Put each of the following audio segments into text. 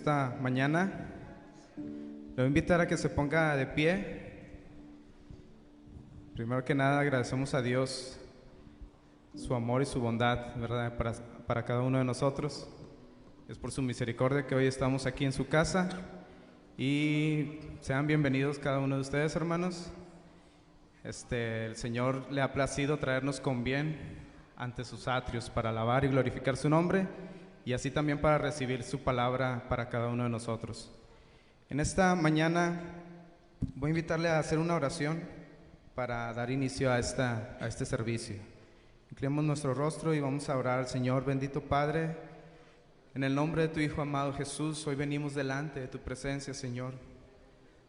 esta mañana. Le voy a invitar a que se ponga de pie. Primero que nada, agradecemos a Dios su amor y su bondad, ¿verdad? Para cada uno de nosotros. Es por su misericordia que hoy estamos aquí en su casa. Y sean bienvenidos cada uno de ustedes, hermanos. El Señor le ha placido traernos con bien ante sus atrios para alabar y glorificar su nombre, y así también para recibir su palabra para cada uno de nosotros. En esta mañana voy a invitarle a hacer una oración para dar inicio a este servicio. Inclinemos nuestro rostro y vamos a orar al Señor. Bendito Padre, en el nombre de tu Hijo amado Jesús, hoy venimos delante de tu presencia, Señor,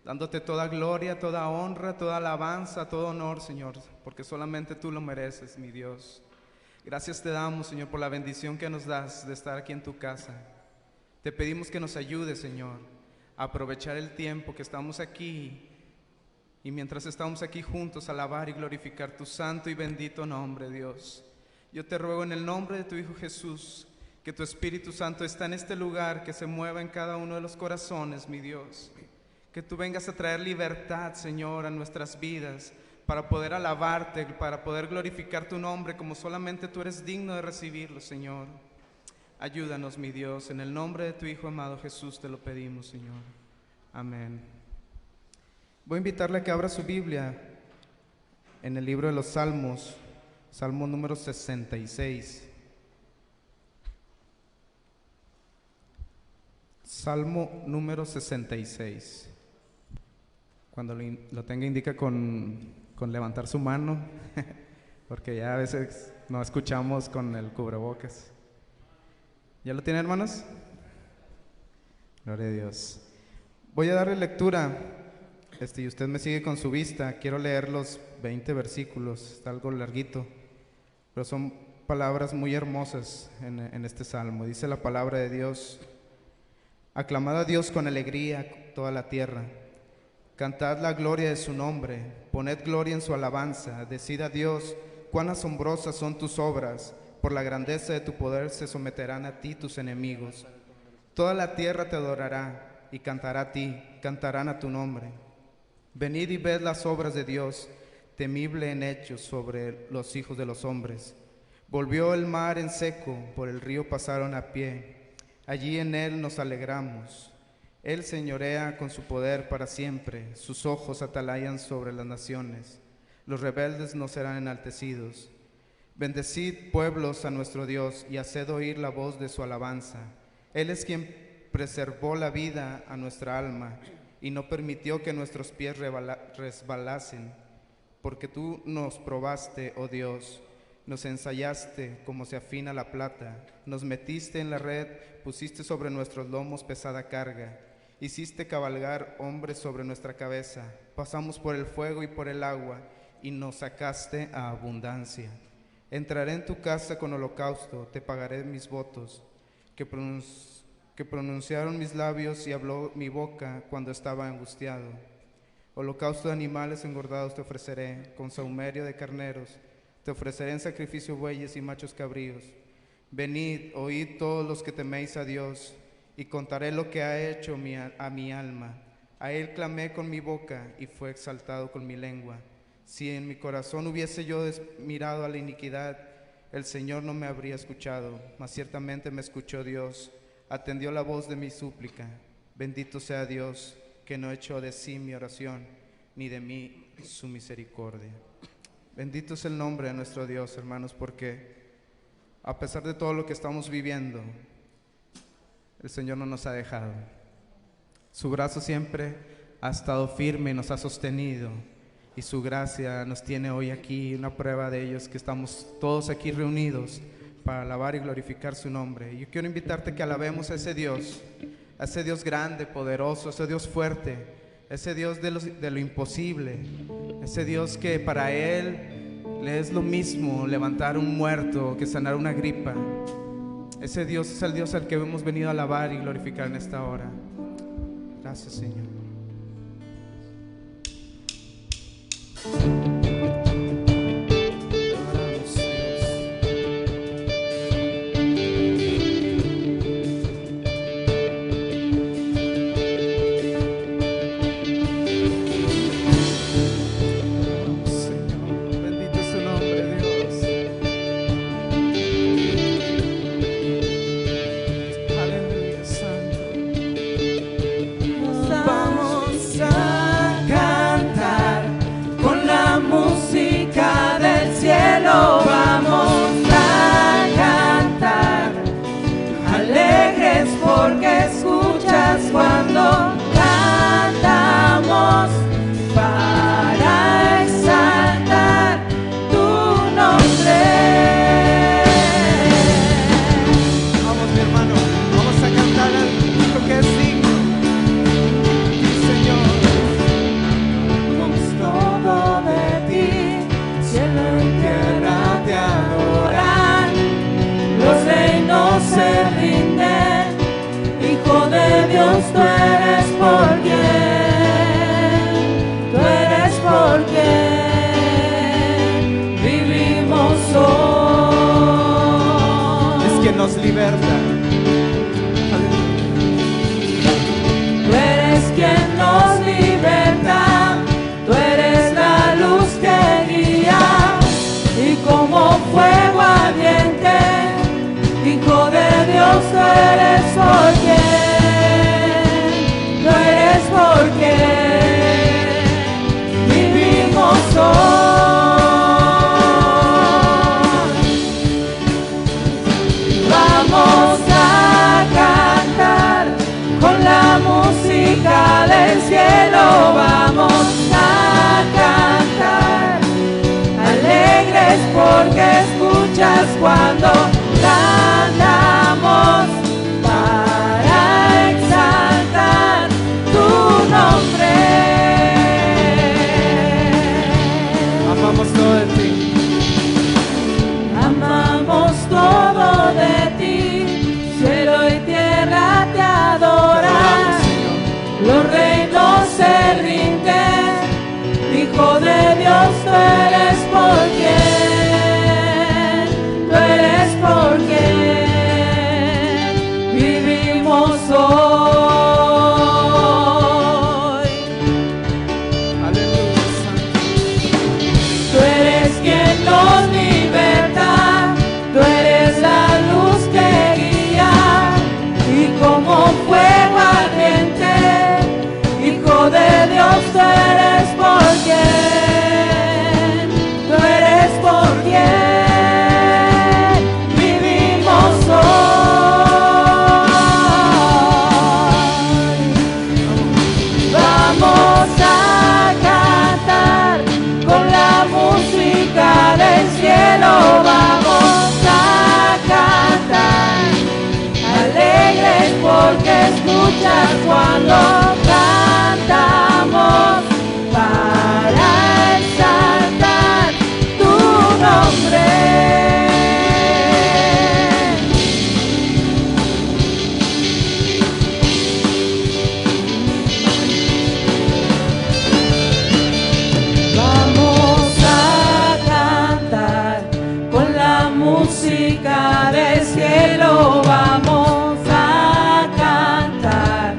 dándote toda gloria, toda honra, toda alabanza, todo honor, Señor, porque solamente tú lo mereces, mi Dios. Gracias te damos, Señor, por la bendición que nos das de estar aquí en tu casa. Te pedimos que nos ayudes, Señor, a aprovechar el tiempo que estamos aquí, y mientras estamos aquí juntos, alabar y glorificar tu santo y bendito nombre, Dios. Yo te ruego en el nombre de tu Hijo Jesús, que tu Espíritu Santo está en este lugar, que se mueva en cada uno de los corazones, mi Dios. Que tú vengas a traer libertad, Señor, a nuestras vidas, para poder alabarte, para poder glorificar tu nombre como solamente tú eres digno de recibirlo, Señor. Ayúdanos, mi Dios, en el nombre de tu Hijo amado Jesús te lo pedimos, Señor. Amén. Voy a invitarle a que abra su Biblia en el libro de los Salmos, Salmo número 66. Salmo número 66. Cuando lo tenga, indica con levantar su mano, porque ya a veces no escuchamos con el cubrebocas. ¿Ya lo tienen, hermanos? Gloria a Dios. Voy a darle lectura, y usted me sigue con su vista. Quiero leer los 20 versículos, está algo larguito, pero son palabras muy hermosas en este salmo. Dice la palabra de Dios: aclamad a Dios con alegría toda la tierra. Cantad la gloria de su nombre, poned gloria en su alabanza. Decid a Dios, cuán asombrosas son tus obras, por la grandeza de tu poder se someterán a ti tus enemigos. Toda la tierra te adorará y cantará a ti, cantarán a tu nombre. Venid y ved las obras de Dios, temible en hechos sobre los hijos de los hombres. Volvió el mar en seco, por el río pasaron a pie, allí en él nos alegramos. Él señorea con su poder para siempre, sus ojos atalayan sobre las naciones. Los rebeldes no serán enaltecidos. Bendecid, pueblos, a nuestro Dios, y haced oír la voz de su alabanza. Él es quien preservó la vida a nuestra alma, y no permitió que nuestros pies resbalasen. Porque tú nos probaste, oh Dios, nos ensayaste como se afina la plata, nos metiste en la red, pusiste sobre nuestros lomos pesada carga. Hiciste cabalgar hombres sobre nuestra cabeza, pasamos por el fuego y por el agua, y nos sacaste a abundancia. Entraré en tu casa con holocausto, te pagaré mis votos, que pronunciaron mis labios y habló mi boca cuando estaba angustiado. Holocausto de animales engordados te ofreceré, con sahumerio de carneros, te ofreceré en sacrificio bueyes y machos cabríos. Venid, oíd todos los que teméis a Dios, y contaré lo que ha hecho a mi alma. A él clamé con mi boca y fue exaltado con mi lengua. Si en mi corazón hubiese yo mirado a la iniquidad, el Señor no me habría escuchado, mas ciertamente me escuchó Dios, atendió la voz de mi súplica. Bendito sea Dios, que no echó de sí mi oración, ni de mí su misericordia. Bendito es el nombre de nuestro Dios, hermanos, porque a pesar de todo lo que estamos viviendo, el Señor no nos ha dejado. Su brazo siempre ha estado firme y nos ha sostenido, y su gracia nos tiene hoy aquí. Una prueba de ello es que estamos todos aquí reunidos para alabar y glorificar su nombre. Yo quiero invitarte a que alabemos a ese Dios grande, poderoso, ese Dios fuerte, ese Dios de lo imposible, ese Dios que para Él le es lo mismo levantar un muerto que sanar una gripa. Ese Dios es el Dios al que hemos venido a alabar y glorificar en esta hora. Gracias, Señor. escuchas cuando cantamos para exaltar tu nombre. Vamos, mi hermano, vamos a cantar al único que es digno. Sí, Señor. Somos todo de ti, cielo y tierra te adoran, los reinos se rinden, Hijo de Dios, tú eres por quien, tú eres por quien vivimos hoy. Es quien nos liberta. Tú eres quien nos liberta, tú eres la luz que guía, y como fuego ardiente, Hijo de Dios, tú eres por quien, tú eres por quien vivimos hoy. Vamos a cantar con la música del cielo, vamos a cantar alegres porque escuchas cuando cantamos para exaltar tu nombre. Amamos todo de ti. Amamos todo de ti, cielo y tierra te adoran, los reinos se rinden, Hijo de Dios, tú eres por quien, tú eres por quien vivimos hoy. Aleluya, Santo. Tú eres quien nos liberta, tú eres la luz que guía, y como fuego ardiente, Hijo de Dios, tú eres por quien, tú eres por quien vivimos hoy. Vamos a cantar con la música del cielo, vamos a cantar alegres porque escuchas cuando cantamos para exaltar tu nombre. Vamos a cantar con la música del cielo, vamos a cantar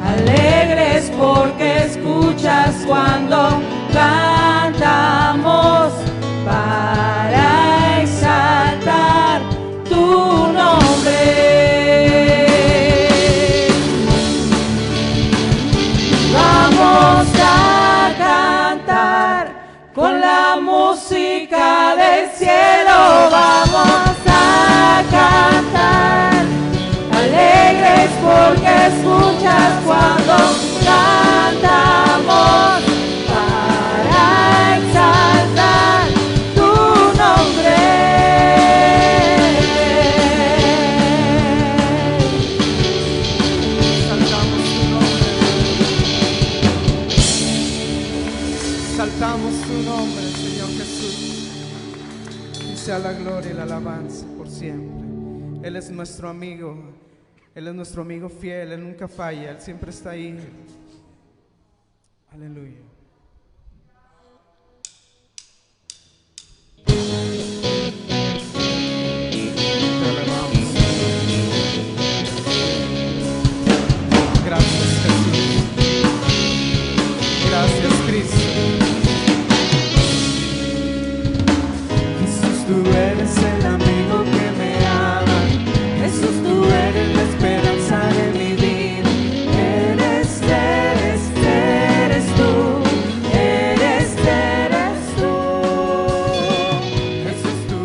alegres porque escuchas cuando cantamos para exaltar tu nombre. Vamos a cantar con la música del cielo, vamos a cantar alegres porque escuchas cuando cantamos para exaltar tu nombre. Saltamos tu nombre, Señor Jesús. Y sea la gloria y la alabanza por siempre. Él es nuestro amigo. Él es nuestro amigo fiel. Él nunca falla. Él siempre está ahí. Aleluya. Te alabamos. Gracias, Jesús. Gracias, Cristo. Jesús, tú eres el amigo que me ama. Jesús, tú eres la esperanza de mi vida. Eres tú. Jesús, tú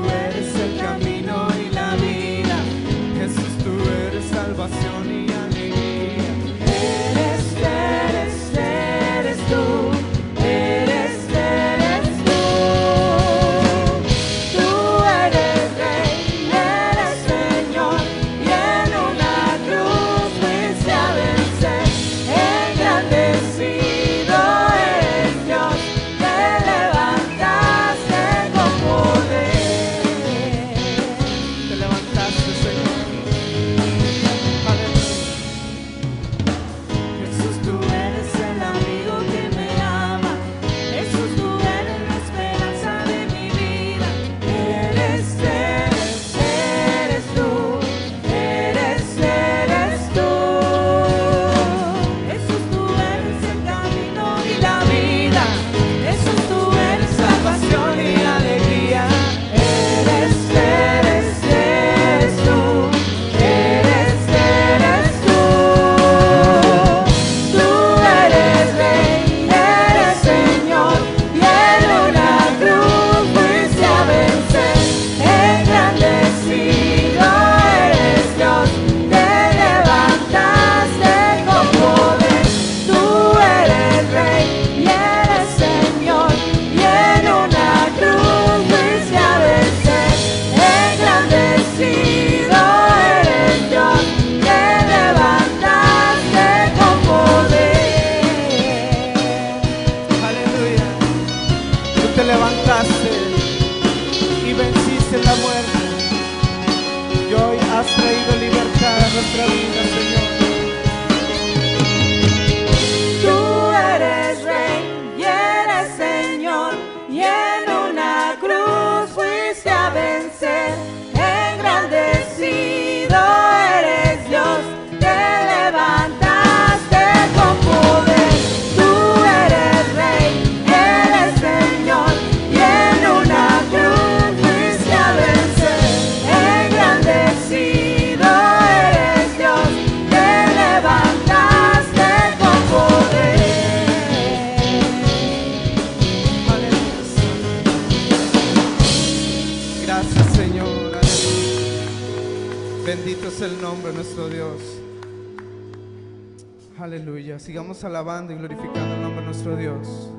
Aleluya. Sigamos alabando y glorificando el nombre de nuestro Dios,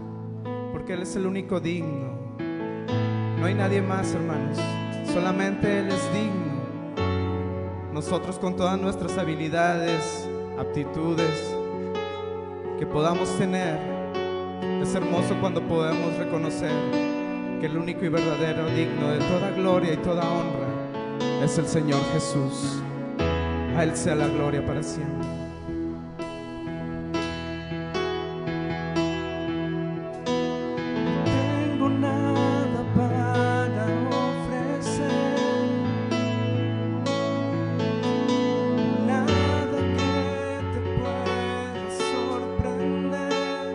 porque Él es el único digno. No hay nadie más, hermanos. Solamente Él es digno. Nosotros, con todas nuestras habilidades, aptitudes que podamos tener, es hermoso cuando podemos reconocer que el único y verdadero digno de toda gloria y toda honra es el Señor Jesús. A Él sea la gloria para siempre. Tengo nada para ofrecer, nada que te pueda sorprender,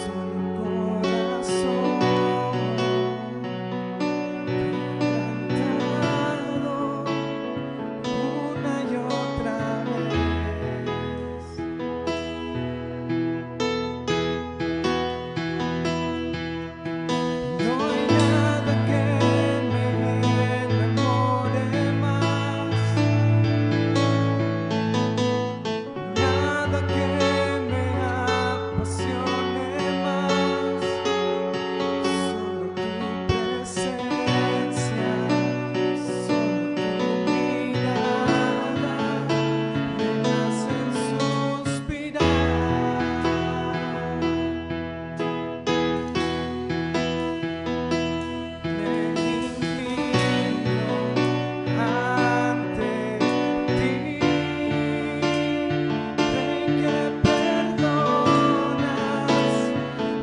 solo un corazón quebrantado una y otra vez. No hay nada que me enamore más, nada que me apasione más, solo tu presencia, solo tu mirada me hacen suspirar. Me inclino ante ti, Rey que perdonas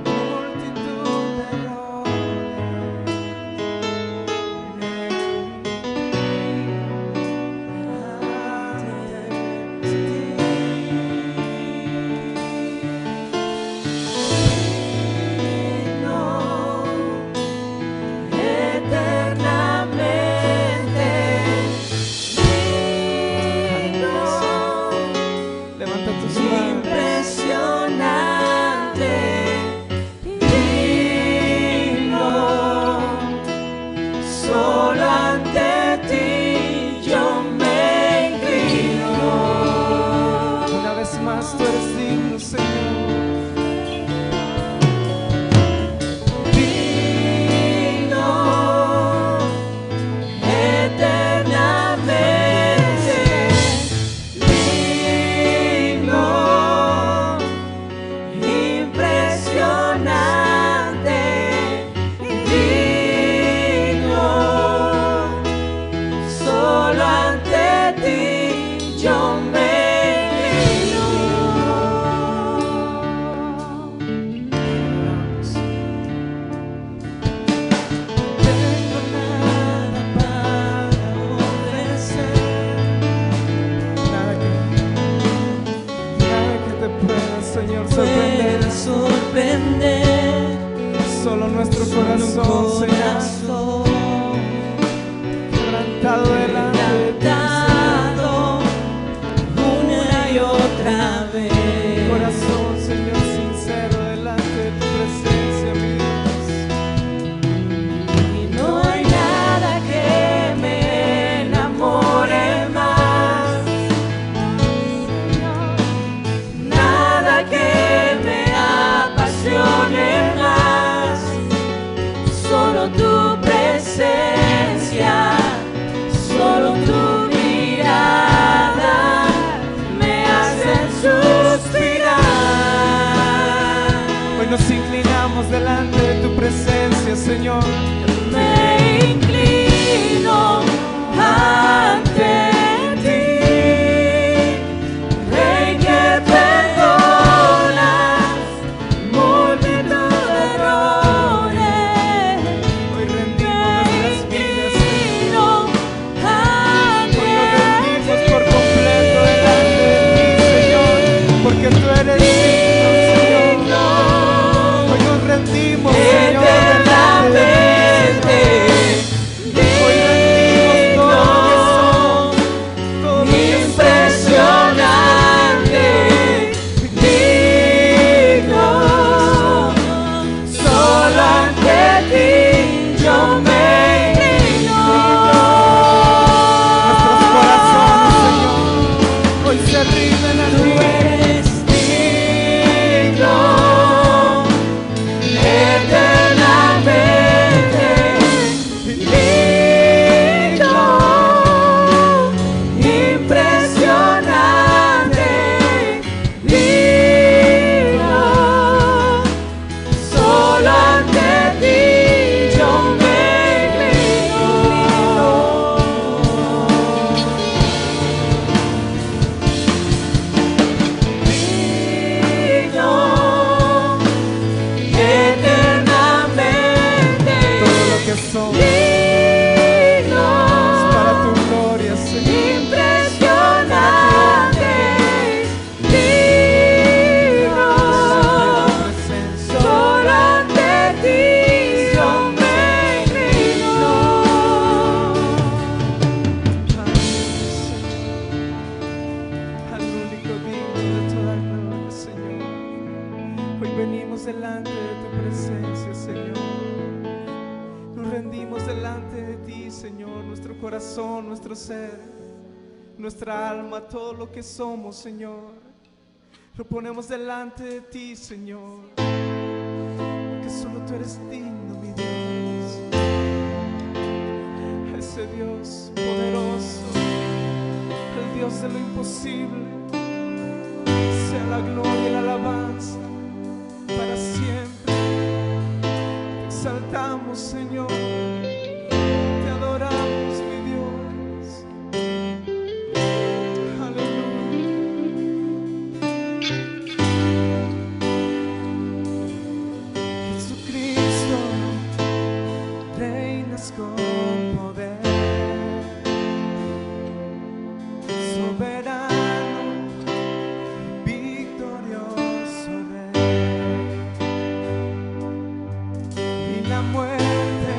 multitud de errores. Me eternamente digno, levanta tus manos. Impresionante, digno, solo ante ti yo me inclino. Una vez más, tú eres digno, Señor. Digno, eternamente digno, impresionante, digno, solo ante ti yo me inclino. Tengo nada para ofrecer, nada que te pueda, Señor, sorprender. Solo nuestro corazón, Señor, quebrantado delante de ti, una y otra vez. Corazón, Señor, sincero delante de tu presencia, mi Dios. Y no hay nada que me enamore más, nada que me apasione más, solo tu presencia, solo tu mirada me hacen suspirar. Hoy nos inclinamos delante de tu presencia, Señor. Me inclino ante ti, Rey que perdonas multitud de errores. Hoy rendimos nuestras vidas, Señor. Hoy nos rendimos por completo delante de ti, Señor, porque tú eres digno, Señor. Hoy nos rendimos, Señor, delante de ti, Señor. Tú eres digno, eternamente digno, impresionante, digno. Solo ante ti yo me inclino. Digno, eternamente Todo lo que somos digno, es para tu gloria, Señor. impresionante, digno. Presencia. Solo ante ti yo me inclino. Al único digno de toda gloria, Señor. Hoy venimos delante de tu presencia, Señor. Nos rendimos delante de ti, Señor. Nuestro corazón, nuestro ser, nuestra alma, todo lo que somos, Señor. Lo ponemos delante de ti, Señor. Porque solo tú eres digno, mi Dios. Ese Dios poderoso, el Dios de lo imposible, sea la gloria y la alabanza para siempre. Te exaltamos, Señor, te adoramos, mi Dios. Aleluya. Jesucristo, reinas con poder, soberano, victorioso Rey. Y la muerte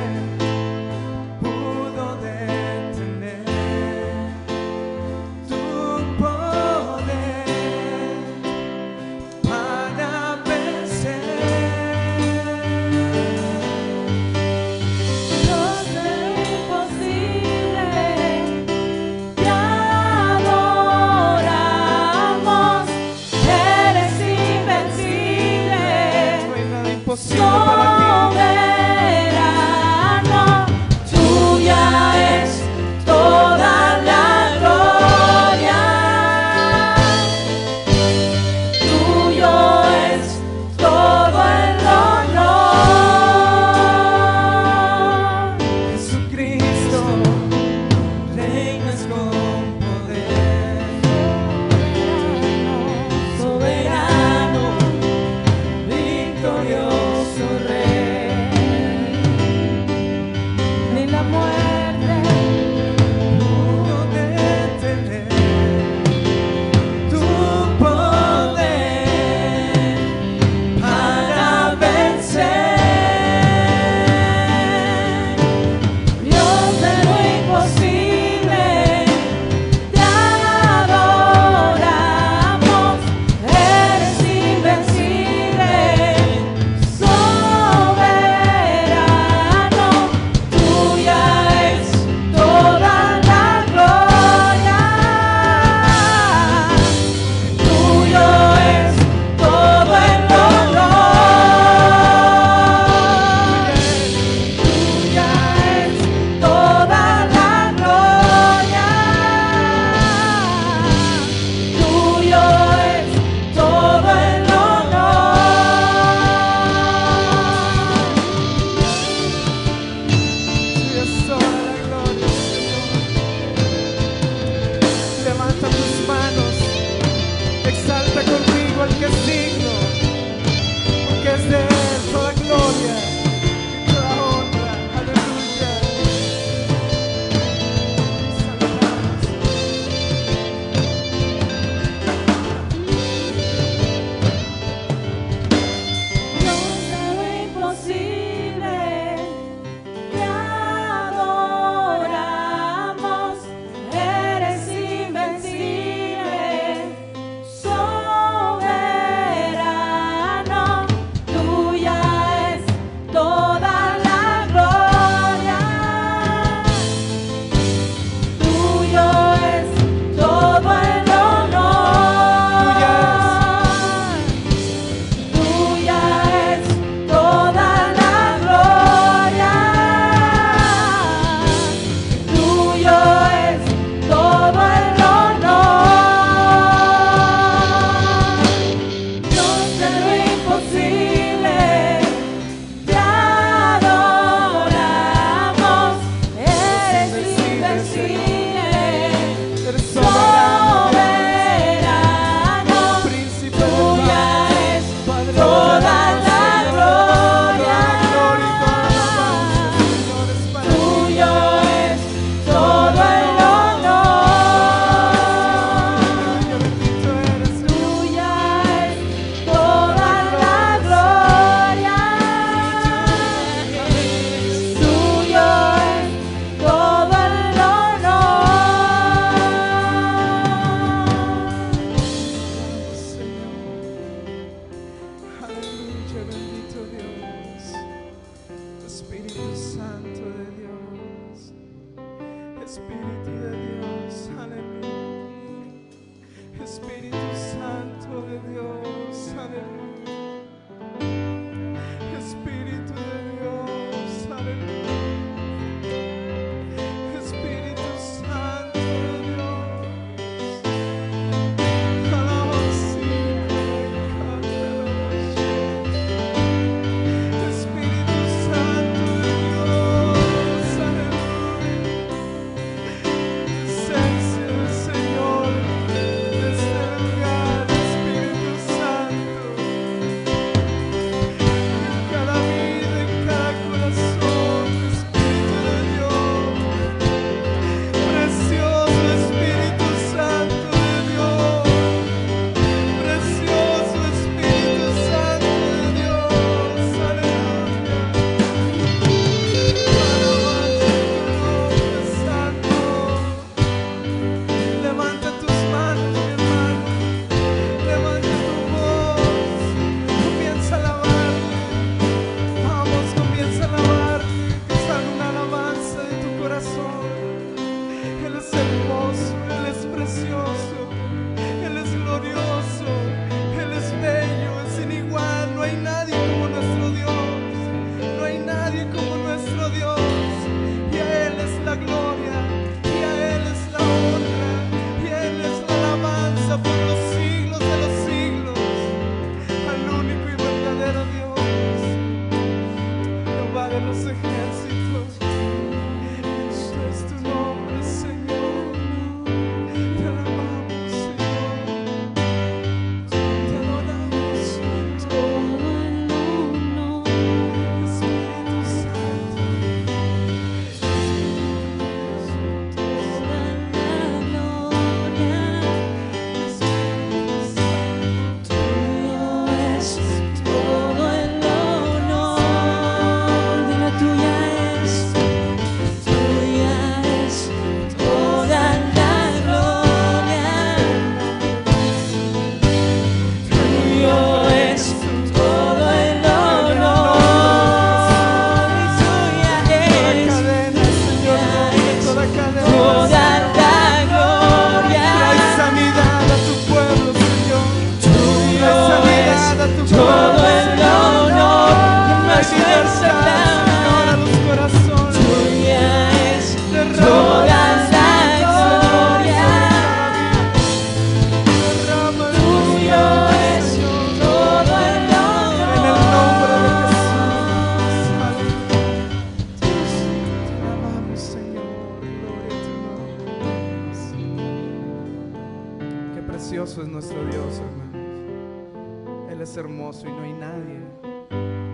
nuestro Dios, hermanos. Él es hermoso y no hay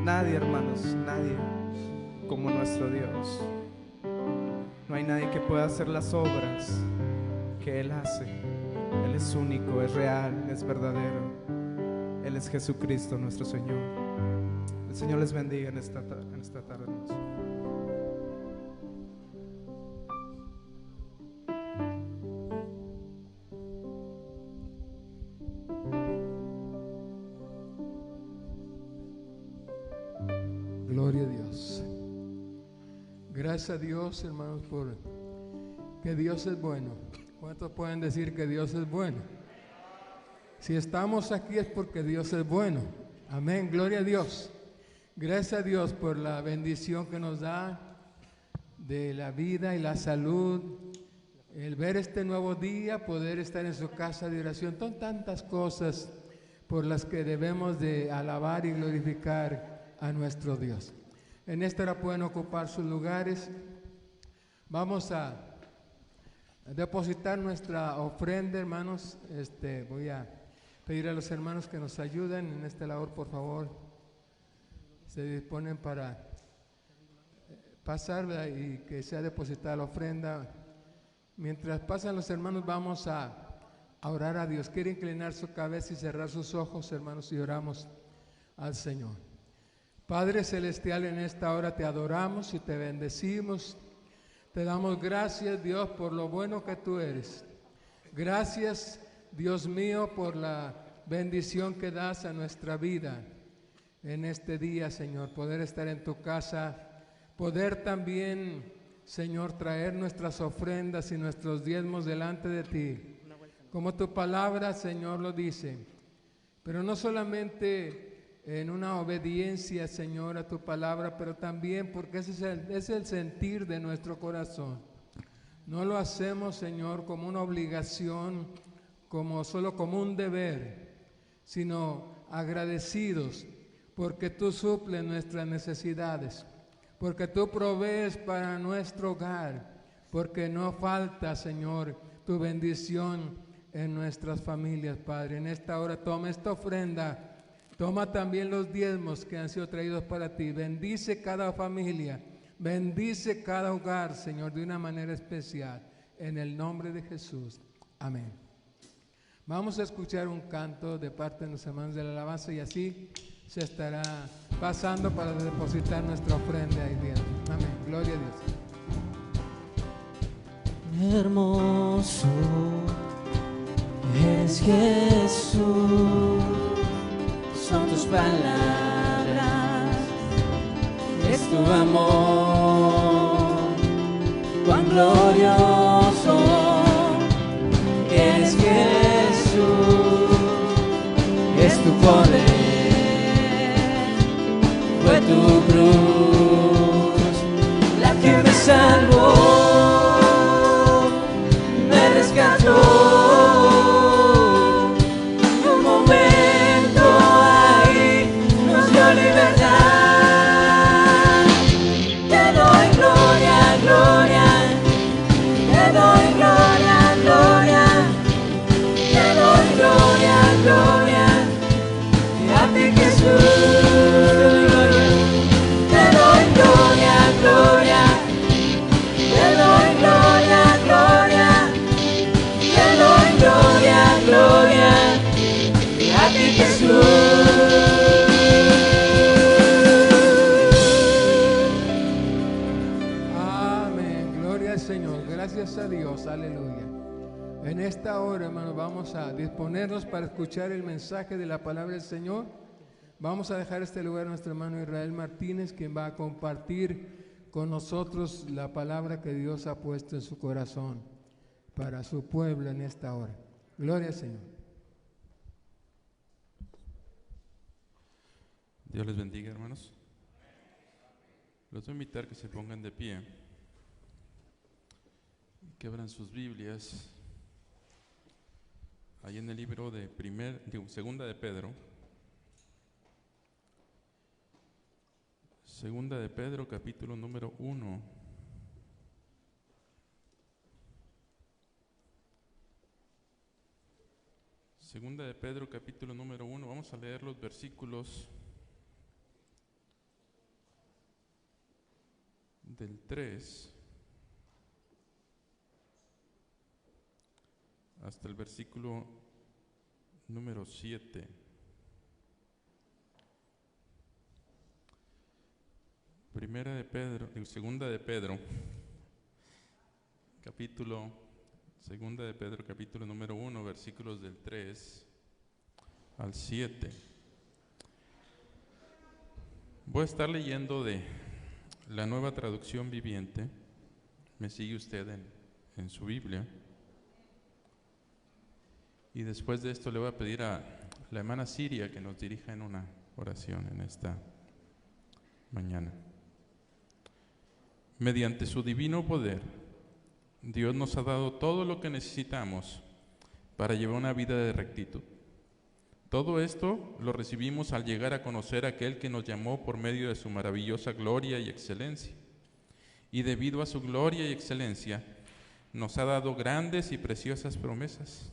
nadie, hermanos, nadie como nuestro Dios. No hay nadie que pueda hacer las obras que Él hace. Él es único, es real, es verdadero. Él es Jesucristo, nuestro Señor. El Señor les bendiga en esta tarde, hermanos. Gloria a Dios. Gracias a Dios, hermanos, por que Dios es bueno. ¿Cuántos pueden decir que Dios es bueno? Si estamos aquí es porque Dios es bueno. Amén, gloria a Dios. Gracias a Dios por la bendición que nos da de la vida y la salud, el ver este nuevo día, poder estar en su casa de oración. Son tantas cosas por las que debemos de alabar y glorificar a nuestro Dios. En esta hora pueden ocupar sus lugares. Vamos a depositar nuestra ofrenda, hermanos. Voy a pedir a los hermanos que nos ayuden en esta labor, por favor. Se disponen para pasarla y que sea depositada la ofrenda. Mientras pasan los hermanos, vamos a orar a Dios. ¿Quiere inclinar su cabeza y cerrar sus ojos, hermanos, y oramos al Señor? Padre celestial, en esta hora te adoramos y te bendecimos. Te damos gracias, Dios, por lo bueno que tú eres. Gracias, Dios mío, por la bendición que das a nuestra vida en este día, Señor. Poder estar en tu casa, poder también, Señor, traer nuestras ofrendas y nuestros diezmos delante de ti. Como tu palabra, Señor, lo dice. Pero no solamente en una obediencia, Señor, a tu palabra, pero también porque ese es el sentir de nuestro corazón. No lo hacemos, Señor, como una obligación, solo como un deber, sino agradecidos porque tú suples nuestras necesidades, porque tú provees para nuestro hogar, porque no falta, Señor, tu bendición en nuestras familias, Padre. En esta hora toma esta ofrenda. Toma también los diezmos que han sido traídos para ti. Bendice cada familia, bendice cada hogar, Señor, de una manera especial. En el nombre de Jesús. Amén. Vamos a escuchar un canto de parte de los hermanos de la alabanza y así se estará pasando para depositar nuestra ofrenda y diezmo. Amén. Gloria a Dios. Hermoso es Jesús. Son tus palabras, es tu amor, cuán glorioso es Jesús, es tu poder, fue tu cruz la que me salvó, me rescató. Amén, gloria al Señor, gracias a Dios, aleluya. En esta hora, hermanos, vamos a disponernos para escuchar el mensaje de la palabra del Señor. Vamos a dejar este lugar a nuestro hermano Israel Martínez, quien va a compartir con nosotros la palabra que Dios ha puesto en su corazón para su pueblo en esta hora. Gloria al Señor. Dios les bendiga, hermanos. Los voy a invitar que se pongan de pie, que abran sus Biblias ahí en el libro de Segunda de Pedro. Segunda de Pedro, capítulo número 1. Segunda de Pedro, capítulo número 1. Vamos a leer los versículos del 3 hasta el versículo número 7. Segunda de Pedro, capítulo número 1, versículos del 3 al 7. Voy a estar leyendo de la Nueva Traducción Viviente. Me sigue usted en su Biblia. Y después de esto le voy a pedir a la hermana Siria que nos dirija en una oración en esta mañana. Mediante su divino poder, Dios nos ha dado todo lo que necesitamos para llevar una vida de rectitud. Todo esto lo recibimos al llegar a conocer a aquel que nos llamó por medio de su maravillosa gloria y excelencia. Y debido a su gloria y excelencia, nos ha dado grandes y preciosas promesas.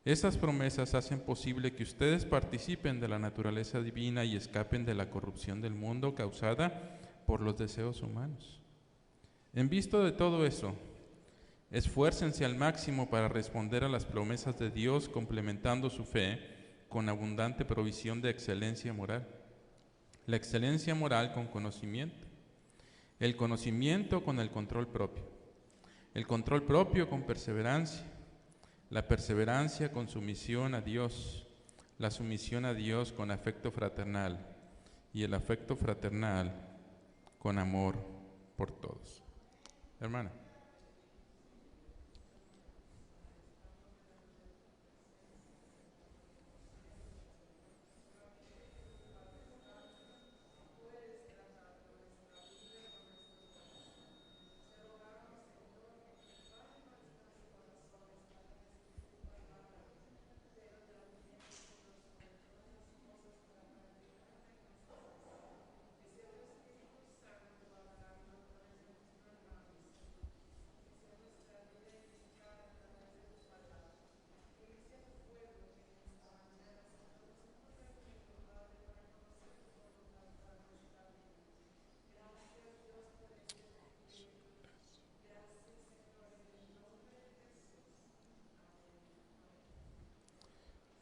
Esas promesas hacen posible que ustedes participen de la naturaleza divina y escapen de la corrupción del mundo causada por los deseos humanos. En vista de todo eso, esfuércense al máximo para responder a las promesas de Dios, complementando su fe con abundante provisión de excelencia moral. La excelencia moral con conocimiento, el conocimiento con el control propio con perseverancia, la perseverancia con sumisión a Dios, la sumisión a Dios con afecto fraternal y el afecto fraternal con amor por todos. Hermana.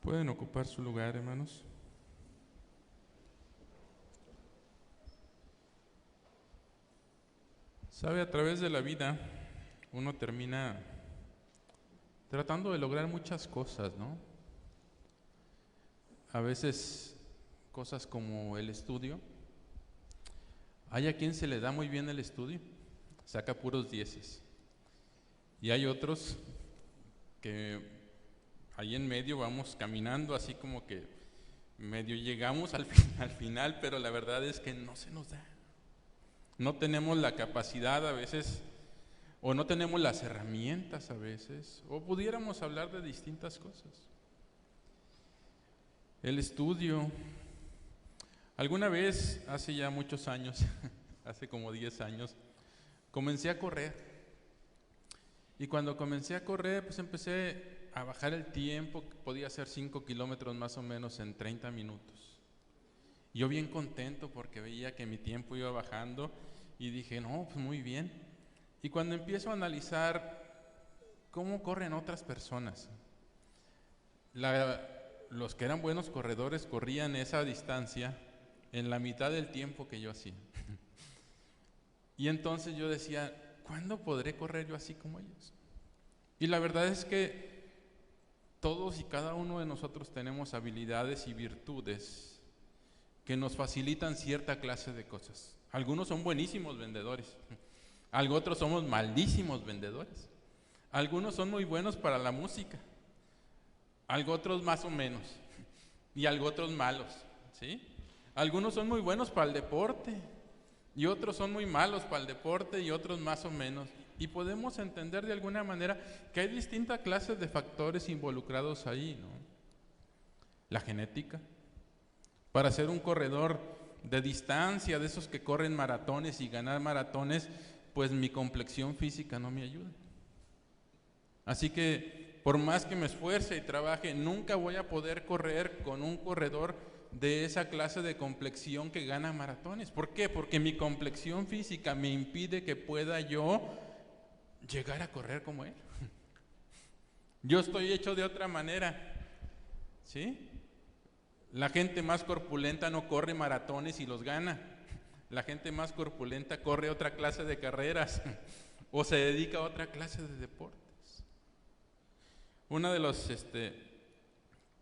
¿Pueden ocupar su lugar, hermanos? Sabe, a través de la vida uno termina tratando de lograr muchas cosas, ¿no? A veces cosas como el estudio. Hay a quien se le da muy bien el estudio, saca puros 10. Y hay otros que ahí en medio vamos caminando así como que medio llegamos al final, pero la verdad es que no se nos da. No tenemos la capacidad a veces, o no tenemos las herramientas a veces, o pudiéramos hablar de distintas cosas. El estudio. Alguna vez, hace ya muchos años, hace como 10 años, comencé a correr. Y cuando comencé a correr, pues empecé a bajar el tiempo, podía hacer 5 kilómetros más o menos en 30 minutos. Yo bien contento porque veía que mi tiempo iba bajando y dije, no, pues muy bien. Y cuando empiezo a analizar cómo corren otras personas, los que eran buenos corredores corrían esa distancia en la mitad del tiempo que yo hacía. Y entonces yo decía, ¿cuándo podré correr yo así como ellos? Y la verdad es que todos y cada uno de nosotros tenemos habilidades y virtudes que nos facilitan cierta clase de cosas. Algunos son buenísimos vendedores, otros somos malísimos vendedores, algunos son muy buenos para la música, otros más o menos, y otros malos, ¿sí? Algunos son muy buenos para el deporte, y otros son muy malos para el deporte, y otros más o menos. Y podemos entender de alguna manera que hay distintas clases de factores involucrados ahí, ¿no? La genética. Para ser un corredor de distancia, de esos que corren maratones y ganar maratones, pues mi complexión física no me ayuda. Así que Por más que me esfuerce y trabaje, nunca voy a poder correr con un corredor de esa clase de complexión que gana maratones. ¿Por qué? Porque mi complexión física me impide que pueda yo llegar a correr como él. Yo estoy hecho de otra manera, ¿sí? La gente más corpulenta no corre maratones y los gana. La gente más corpulenta corre otra clase de carreras o se dedica a otra clase de deportes.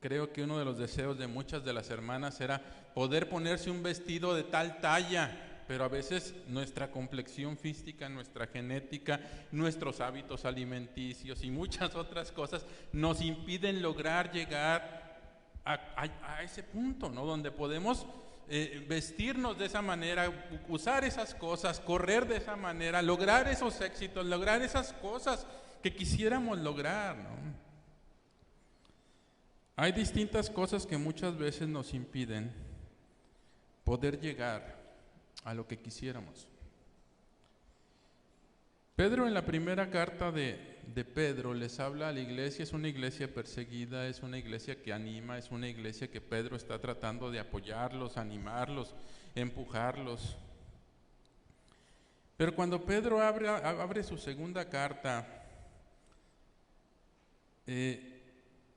Creo que uno de los deseos de muchas de las hermanas era poder ponerse un vestido de tal talla, pero a veces nuestra complexión física, nuestra genética, nuestros hábitos alimenticios y muchas otras cosas nos impiden lograr llegar a ese punto, ¿no? Donde podemos vestirnos de esa manera, usar esas cosas, correr de esa manera, lograr esos éxitos, lograr esas cosas que quisiéramos lograr, ¿no? Hay distintas cosas que muchas veces nos impiden poder llegar a lo que quisiéramos. Pedro, en la primera carta de Pedro les habla a la iglesia. Es una iglesia perseguida, es una iglesia que anima, es una iglesia que Pedro está tratando de apoyarlos, animarlos, empujarlos. Pero cuando Pedro abre su segunda carta,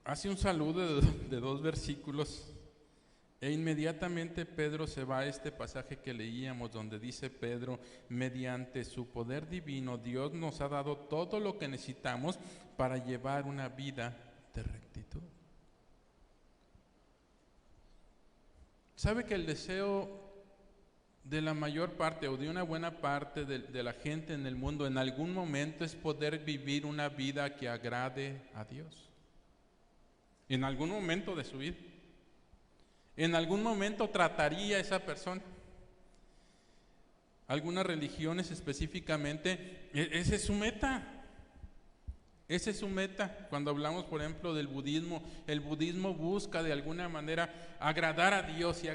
hace un saludo de 2 versículos e inmediatamente Pedro se va a este pasaje que leíamos, donde dice Pedro: mediante su poder divino Dios nos ha dado todo lo que necesitamos para llevar una vida de rectitud. ¿Sabe que el deseo de la mayor parte o de una buena parte de la gente en el mundo en algún momento es poder vivir una vida que agrade a Dios? En algún momento de su vida, en algún momento trataría esa persona. Algunas religiones específicamente, esa es su meta. Esa es su meta. Cuando hablamos, por ejemplo, del budismo, el budismo busca de alguna manera agradar a Dios, y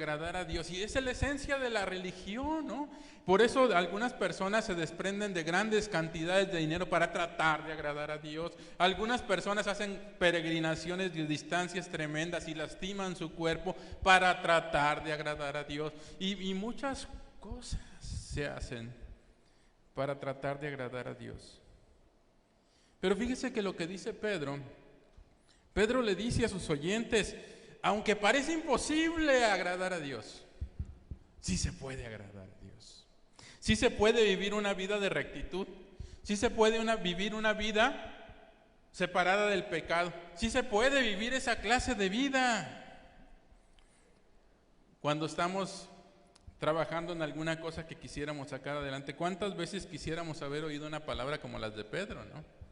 esa es la esencia de la religión, ¿no? Por eso algunas personas se desprenden de grandes cantidades de dinero para tratar de agradar a Dios. Algunas personas hacen peregrinaciones de distancias tremendas y lastiman su cuerpo para tratar de agradar a Dios. Y muchas cosas se hacen para tratar de agradar a Dios. Pero fíjese que lo que dice Pedro le dice a sus oyentes: aunque parece imposible agradar a Dios, sí se puede agradar a Dios. Sí se puede vivir una vida de rectitud. Sí se puede vivir una vida separada del pecado. Sí se puede vivir esa clase de vida. Cuando estamos trabajando en alguna cosa que quisiéramos sacar adelante, ¿cuántas veces quisiéramos haber oído una palabra como las de Pedro, no?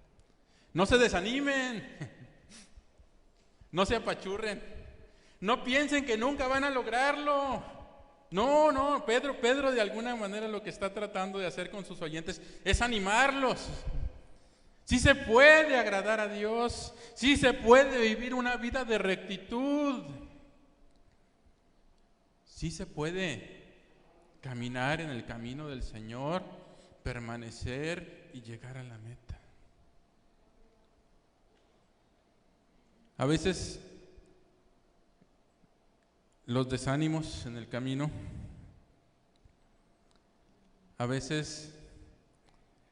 No se desanimen, no se apachurren, no piensen que nunca van a lograrlo. No, Pedro de alguna manera lo que está tratando de hacer con sus oyentes es animarlos. Sí se puede agradar a Dios, sí se puede vivir una vida de rectitud, sí se puede caminar en el camino del Señor, permanecer y llegar a la meta. A veces los desánimos en el camino, a veces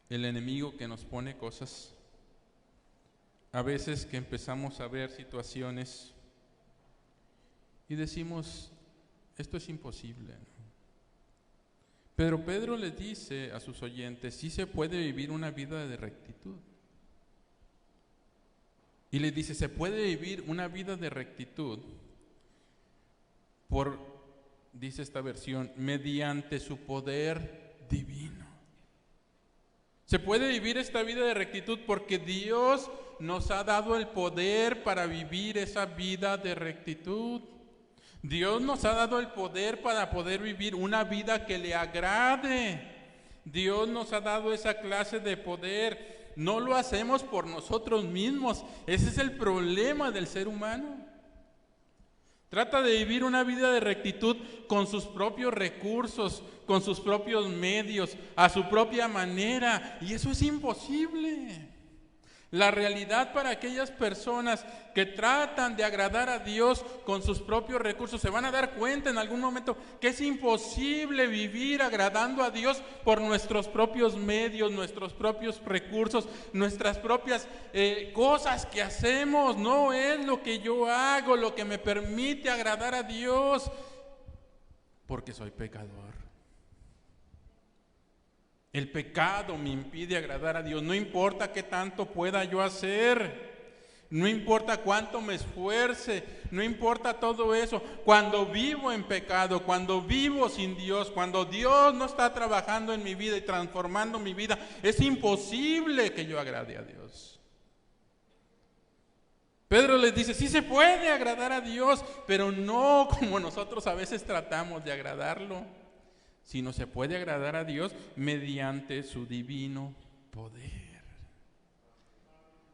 el enemigo que nos pone cosas, a veces que empezamos a ver situaciones y decimos: esto es imposible, ¿no? Pero Pedro les dice a sus oyentes: sí se puede vivir una vida de rectitud. Y les dice: se puede vivir una vida de rectitud dice esta versión, mediante su poder divino. Se puede vivir esta vida de rectitud porque Dios nos ha dado el poder para vivir esa vida de rectitud. Dios nos ha dado el poder para poder vivir una vida que le agrade. Dios nos ha dado esa clase de poder. No lo hacemos por nosotros mismos. Ese es el problema del ser humano. Trata de vivir una vida de rectitud con sus propios recursos, con sus propios medios, a su propia manera. Y eso es imposible. La realidad para aquellas personas que tratan de agradar a Dios con sus propios recursos, se van a dar cuenta en algún momento que es imposible vivir agradando a Dios por nuestros propios medios, nuestros propios recursos, nuestras propias cosas que hacemos. No es lo que yo hago lo que me permite agradar a Dios, porque soy pecador. El pecado me impide agradar a Dios. No importa qué tanto pueda yo hacer, no importa cuánto me esfuerce, no importa todo eso. Cuando vivo en pecado, cuando vivo sin Dios, cuando Dios no está trabajando en mi vida y transformando mi vida, es imposible que yo agrade a Dios. Pedro les dice, sí se puede agradar a Dios, pero no como nosotros a veces tratamos de agradarlo, sino se puede agradar a Dios mediante su divino poder.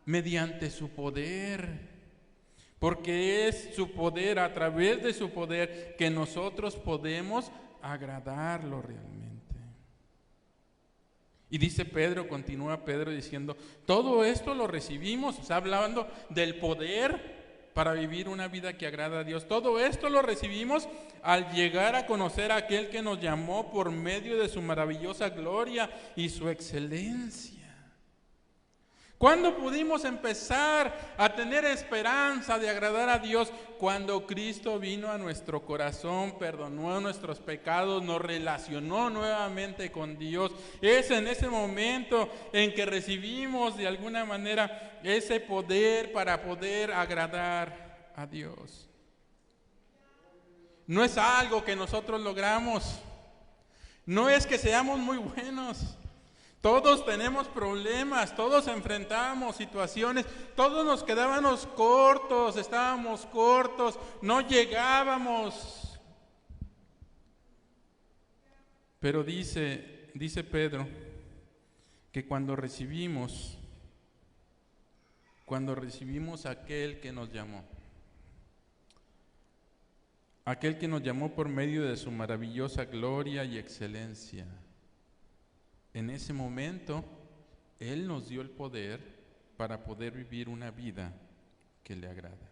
Mediante su poder. Porque es su poder, a través de su poder, que nosotros podemos agradarlo realmente. Y dice Pedro, continúa Pedro diciendo, todo esto lo recibimos, está hablando del poder para vivir una vida que agrada a Dios. Todo esto lo recibimos al llegar a conocer a aquel que nos llamó por medio de su maravillosa gloria y su excelencia. ¿Cuándo pudimos empezar a tener esperanza de agradar a Dios? Cuando Cristo vino a nuestro corazón, perdonó nuestros pecados, nos relacionó nuevamente con Dios. Es en ese momento en que recibimos de alguna manera ese poder para poder agradar a Dios. No es algo que nosotros logramos, no es que seamos muy buenos. Todos tenemos problemas, todos enfrentamos situaciones, todos nos quedábamos cortos, estábamos cortos, no llegábamos. Pero dice Pedro que cuando recibimos a aquel que nos llamó por medio de su maravillosa gloria y excelencia, en ese momento, Él nos dio el poder para poder vivir una vida que le agrada.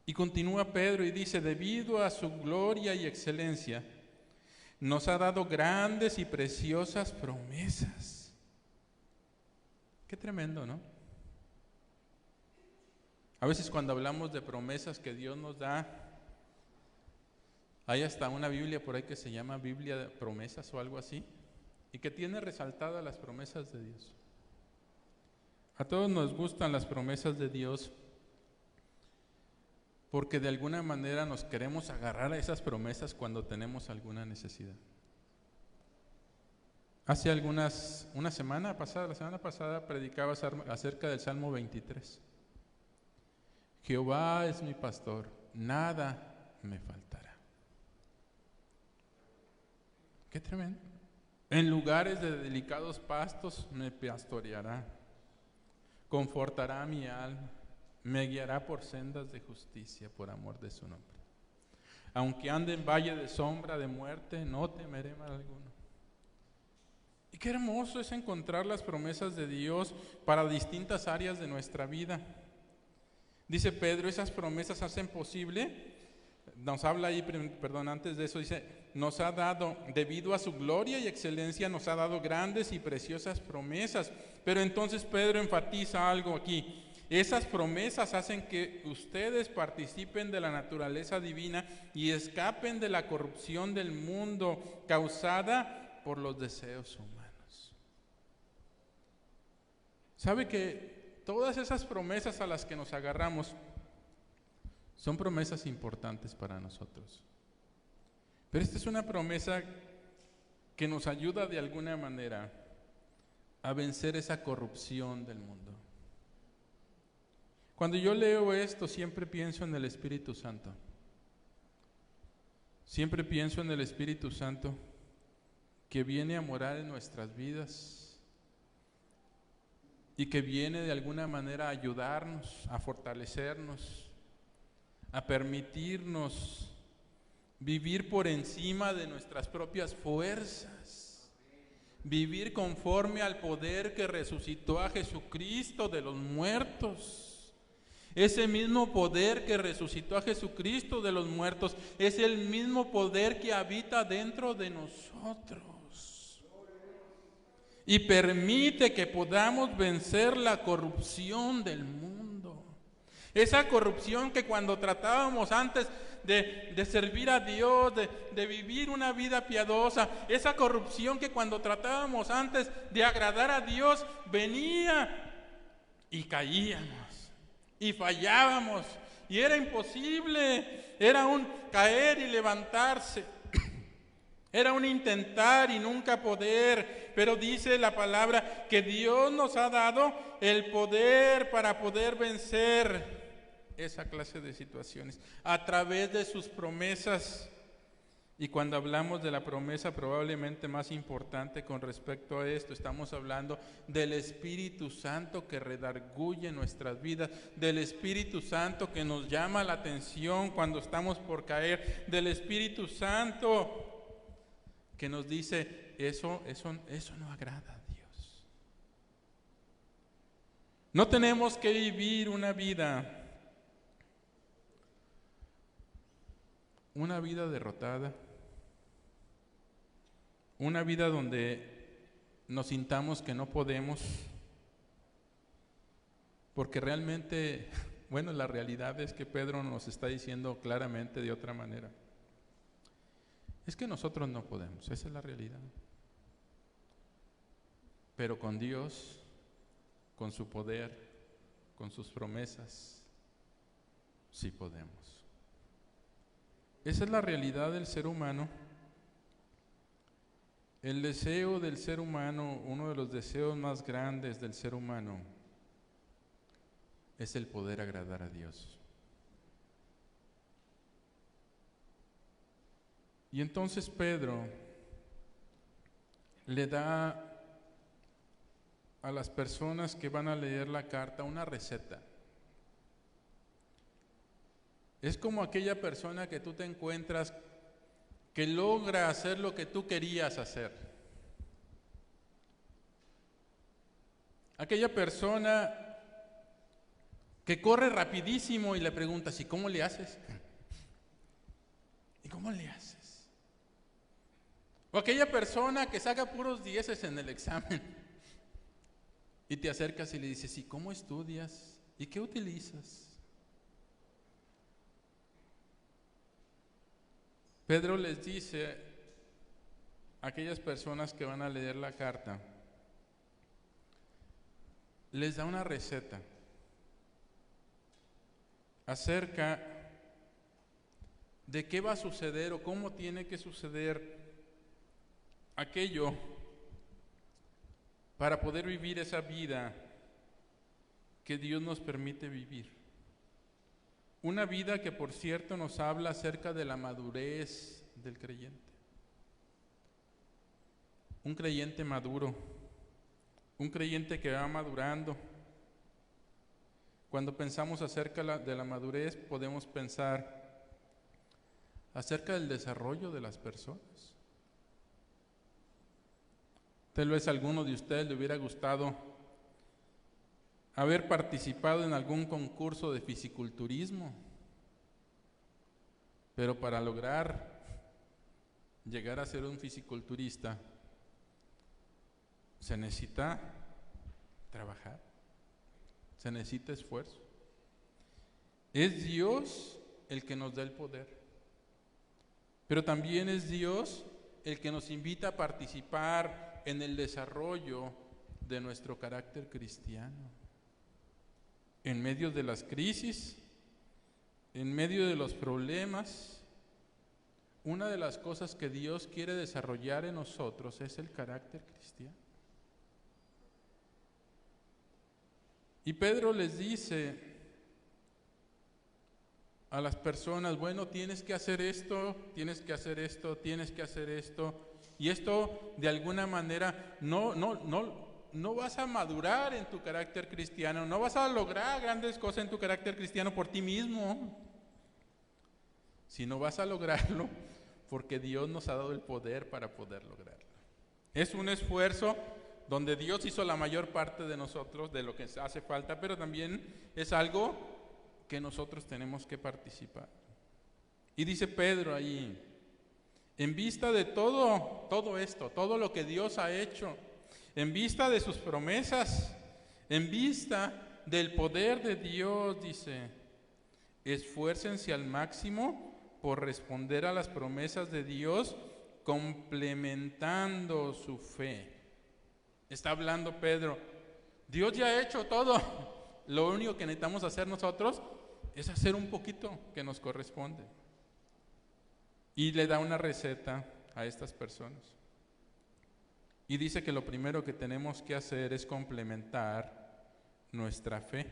Y continúa Pedro y dice, debido a su gloria y excelencia, nos ha dado grandes y preciosas promesas. Qué tremendo, ¿no? A veces cuando hablamos de promesas que Dios nos da, hay hasta una Biblia por ahí que se llama Biblia de Promesas o algo así, y que tiene resaltadas las promesas de Dios. A todos nos gustan las promesas de Dios porque de alguna manera nos queremos agarrar a esas promesas cuando tenemos alguna necesidad. Hace la semana pasada predicaba acerca del Salmo 23. Jehová es mi pastor, nada me faltará. Qué tremendo. En lugares de delicados pastos me pastoreará, confortará mi alma, me guiará por sendas de justicia por amor de su nombre. Aunque ande en valle de sombra de muerte, no temeré mal alguno. Y qué hermoso es encontrar las promesas de Dios para distintas áreas de nuestra vida. Dice Pedro, esas promesas hacen posible. Nos habla ahí, antes de eso dice, nos ha dado, debido a su gloria y excelencia, nos ha dado grandes y preciosas promesas. Pero entonces Pedro enfatiza algo aquí. Esas promesas hacen que ustedes participen de la naturaleza divina y escapen de la corrupción del mundo causada por los deseos humanos. ¿Sabe que todas esas promesas a las que nos agarramos son promesas importantes para nosotros? Pero esta es una promesa que nos ayuda de alguna manera a vencer esa corrupción del mundo. Cuando yo leo esto, siempre pienso en el Espíritu Santo. Siempre pienso en el Espíritu Santo que viene a morar en nuestras vidas y que viene de alguna manera a ayudarnos, a fortalecernos, a permitirnos vivir por encima de nuestras propias fuerzas, vivir conforme al poder que resucitó a Jesucristo de los muertos. Ese mismo poder que resucitó a Jesucristo de los muertos es el mismo poder que habita dentro de nosotros y permite que podamos vencer la corrupción del mundo. Esa corrupción que cuando tratábamos antes de servir a Dios, de vivir una vida piadosa, esa corrupción que cuando tratábamos antes de agradar a Dios, venía y caíamos y fallábamos y era imposible, era un caer y levantarse, era un intentar y nunca poder, pero dice la palabra que Dios nos ha dado el poder para poder vencer esa clase de situaciones a través de sus promesas. Y cuando hablamos de la promesa probablemente más importante con respecto a esto, estamos hablando del Espíritu Santo que redarguye nuestras vidas, del Espíritu Santo que nos llama la atención cuando estamos por caer, del Espíritu Santo que nos dice, eso no agrada a Dios. No tenemos que vivir una vida derrotada, una vida donde nos sintamos que no podemos, porque realmente, bueno, la realidad es que Pedro nos está diciendo claramente de otra manera. Es que nosotros no podemos, esa es la realidad. Pero con Dios, con su poder, con sus promesas, sí podemos. Esa es la realidad del ser humano. El deseo del ser humano, uno de los deseos más grandes del ser humano, es el poder agradar a Dios. Y entonces Pedro le da a las personas que van a leer la carta una receta. Es como aquella persona que tú te encuentras que logra hacer lo que tú querías hacer. Aquella persona que corre rapidísimo y le preguntas, ¿y cómo le haces? ¿Y cómo le haces? O aquella persona que saca puros 10 en el examen y te acercas y le dices, ¿y cómo estudias? ¿Y qué utilizas? Pedro les dice a aquellas personas que van a leer la carta, les da una receta acerca de qué va a suceder o cómo tiene que suceder aquello para poder vivir esa vida que Dios nos permite vivir. Una vida que, por cierto, nos habla acerca de la madurez del creyente. Un creyente maduro, un creyente que va madurando. Cuando pensamos acerca de la madurez, podemos pensar acerca del desarrollo de las personas. Tal vez a alguno de ustedes le hubiera gustado haber participado en algún concurso de fisiculturismo, pero para lograr llegar a ser un fisiculturista se necesita trabajar, se necesita esfuerzo. Es Dios el que nos da el poder, pero también es Dios el que nos invita a participar en el desarrollo de nuestro carácter cristiano. En medio de las crisis, en medio de los problemas, una de las cosas que Dios quiere desarrollar en nosotros es el carácter cristiano. Y Pedro les dice a las personas, bueno, tienes que hacer esto, tienes que hacer esto, tienes que hacer esto, y esto de alguna manera no vas a madurar en tu carácter cristiano, no vas a lograr grandes cosas en tu carácter cristiano por ti mismo, sino vas a lograrlo porque Dios nos ha dado el poder para poder lograrlo. Es un esfuerzo donde Dios hizo la mayor parte de nosotros, de lo que hace falta, pero también es algo que nosotros tenemos que participar. Y dice Pedro ahí, en vista de todo esto, todo lo que Dios ha hecho, en vista de sus promesas, en vista del poder de Dios, dice, esfuércense al máximo por responder a las promesas de Dios, complementando su fe. Está hablando Pedro, Dios ya ha hecho todo, lo único que necesitamos hacer nosotros es hacer un poquito que nos corresponde. Y le da una receta a estas personas. Y dice que lo primero que tenemos que hacer es complementar nuestra fe.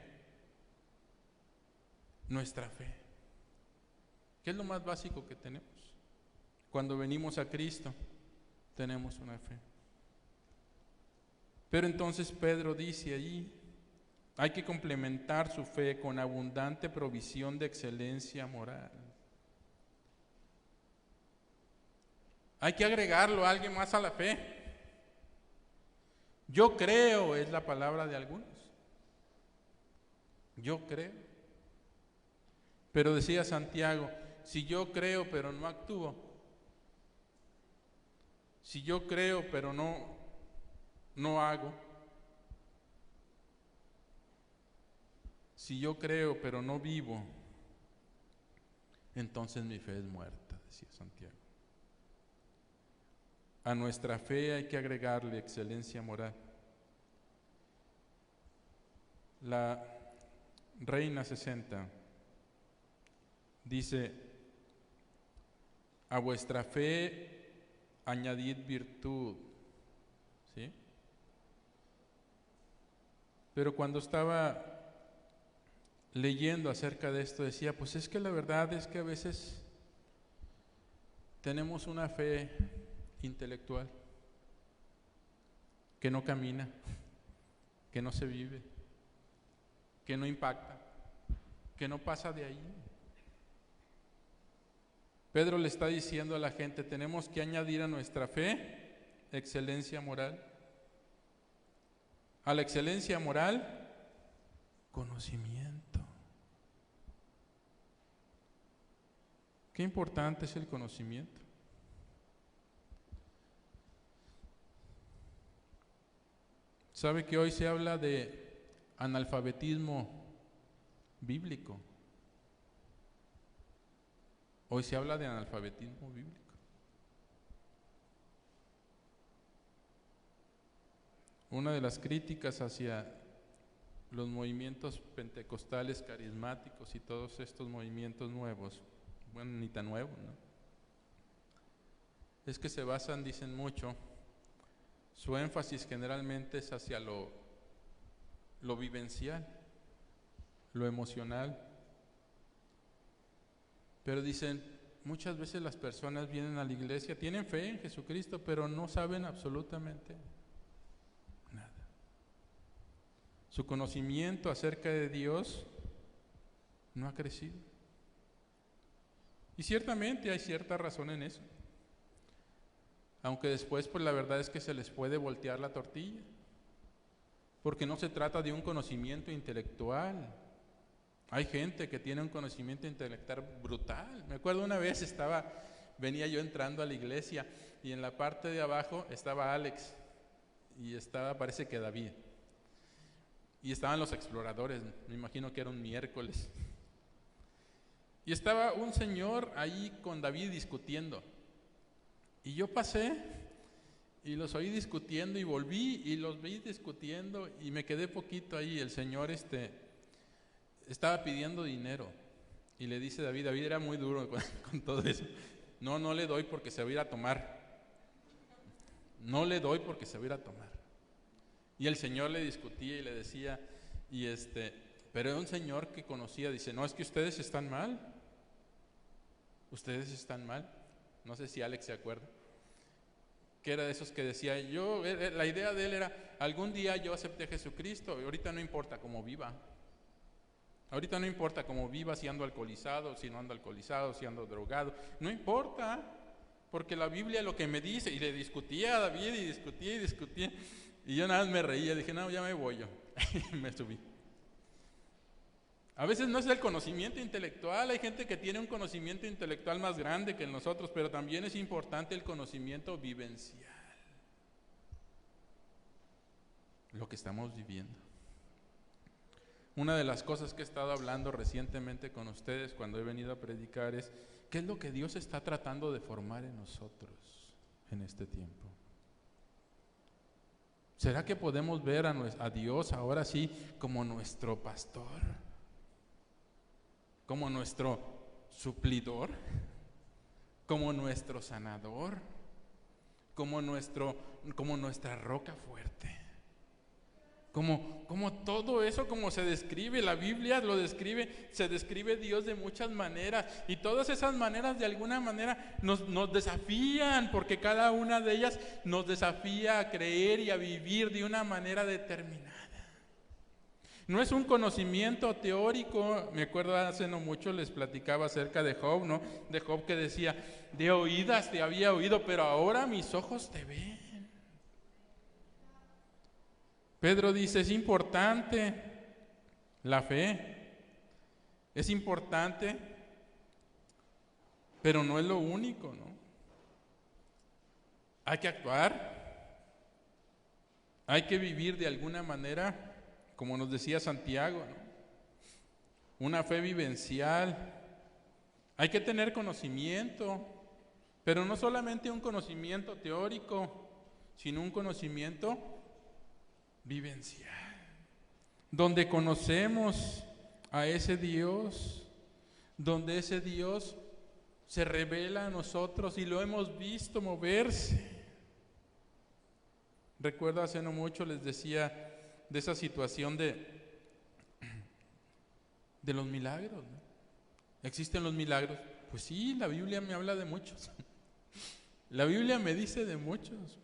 Nuestra fe. ¿Qué es lo más básico que tenemos? Cuando venimos a Cristo, tenemos una fe. Pero entonces Pedro dice allí, hay que complementar su fe con abundante provisión de excelencia moral. Hay que agregarlo a alguien más a la fe. Yo creo, es la palabra de algunos. Yo creo. Pero decía Santiago, si yo creo pero no actúo, si yo creo pero no hago, si yo creo pero no vivo, entonces mi fe es muerta, decía Santiago. A nuestra fe hay que agregarle excelencia moral. La Reina 60 dice, a vuestra fe añadid virtud, ¿sí? Pero cuando estaba leyendo acerca de esto decía, pues es que la verdad es que a veces tenemos una fe intelectual que no camina, que no se vive, que no impacta, que no pasa de ahí. Pedro le está diciendo a la gente, tenemos que añadir a nuestra fe excelencia moral. A la excelencia moral, conocimiento. Qué importante es el conocimiento. ¿Sabe que hoy se habla de analfabetismo bíblico? Hoy se habla de analfabetismo bíblico. Una de las críticas hacia los movimientos pentecostales carismáticos y todos estos movimientos nuevos, bueno, ni tan nuevos, ¿no? Es que se basan, dicen mucho, su énfasis generalmente es hacia lo vivencial, lo emocional. Pero dicen, muchas veces las personas vienen a la iglesia, tienen fe en Jesucristo, pero no saben absolutamente nada. Su conocimiento acerca de Dios no ha crecido. Y ciertamente hay cierta razón en eso. Aunque después, pues la verdad es que se les puede voltear la tortilla. Porque no se trata de un conocimiento intelectual. Hay gente que tiene un conocimiento intelectual brutal. Me acuerdo una vez venía yo entrando a la iglesia y en la parte de abajo estaba Alex y parece que David. Y estaban los exploradores, me imagino que era un miércoles. Y estaba un señor ahí con David discutiendo. Y yo pasé y los oí discutiendo y volví y los vi discutiendo y me quedé poquito ahí. El señor estaba pidiendo dinero y le dice David era muy duro con todo eso. No le doy porque se va a ir a tomar. No le doy porque se va a ir a tomar. Y el señor le discutía y le decía, pero era un señor que conocía, dice, no, es que ustedes están mal. Ustedes están mal. No sé si Alex se acuerda. Que era de esos que decía, la idea de él era, algún día yo acepté a Jesucristo, y ahorita no importa cómo viva. Ahorita no importa cómo viva, si ando alcoholizado, si no ando alcoholizado, si ando drogado. No importa. porque la Biblia lo que me dice, y le discutía a David y discutía, y yo nada más me reía, dije, no, ya me voy yo, y me subí. A veces no es el conocimiento intelectual, hay gente que tiene un conocimiento intelectual más grande que nosotros, pero también es importante el conocimiento vivencial, lo que estamos viviendo. Una de las cosas que he estado hablando recientemente con ustedes cuando he venido a predicar es, ¿qué es lo que Dios está tratando de formar en nosotros en este tiempo? ¿Será que podemos ver a Dios ahora sí como nuestro pastor? ¿Como nuestro suplidor? ¿Como nuestro sanador? ¿Como nuestra roca fuerte? Como todo eso, como se describe, la Biblia lo describe, se describe Dios de muchas maneras, y todas esas maneras de alguna manera nos desafían, porque cada una de ellas nos desafía a creer y a vivir de una manera determinada. No es un conocimiento teórico. Me acuerdo hace no mucho les platicaba acerca de Job, ¿no? De Job que decía, de oídas te había oído, pero ahora mis ojos te ven. Pedro dice, es importante la fe, es importante, pero no es lo único, ¿no? Hay que actuar, hay que vivir de alguna manera, como nos decía Santiago, ¿no? Una fe vivencial. Hay que tener conocimiento, pero no solamente un conocimiento teórico, sino un conocimiento vivencial, donde conocemos a ese Dios, donde ese Dios se revela a nosotros y lo hemos visto moverse. Recuerdo hace no mucho les decía de esa situación de los milagros, ¿no? ¿Existen los milagros? Pues sí, la Biblia me habla de muchos. La Biblia me dice de muchos.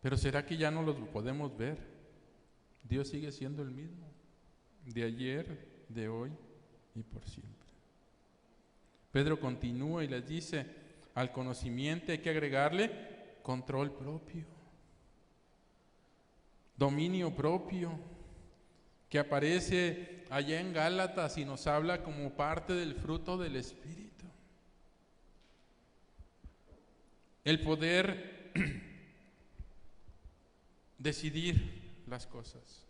Pero ¿será que ya no los podemos ver? Dios sigue siendo el mismo, de ayer, de hoy y por siempre. Pedro continúa y les dice, al conocimiento hay que agregarle control propio, dominio propio, que aparece allá en Gálatas y nos habla como parte del fruto del Espíritu. El poder decidir las cosas,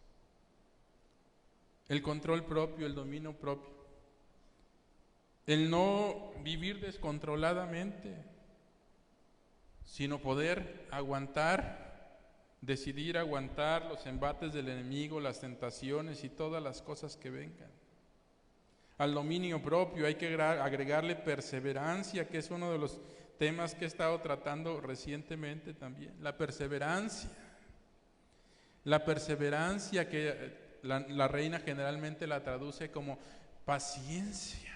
el control propio, el dominio propio, el no vivir descontroladamente, sino poder aguantar, decidir aguantar los embates del enemigo, las tentaciones y todas las cosas que vengan. Al dominio propio hay que agregarle perseverancia, que es uno de los temas que he estado tratando recientemente también, la perseverancia. La perseverancia, que la Reina generalmente la traduce como paciencia.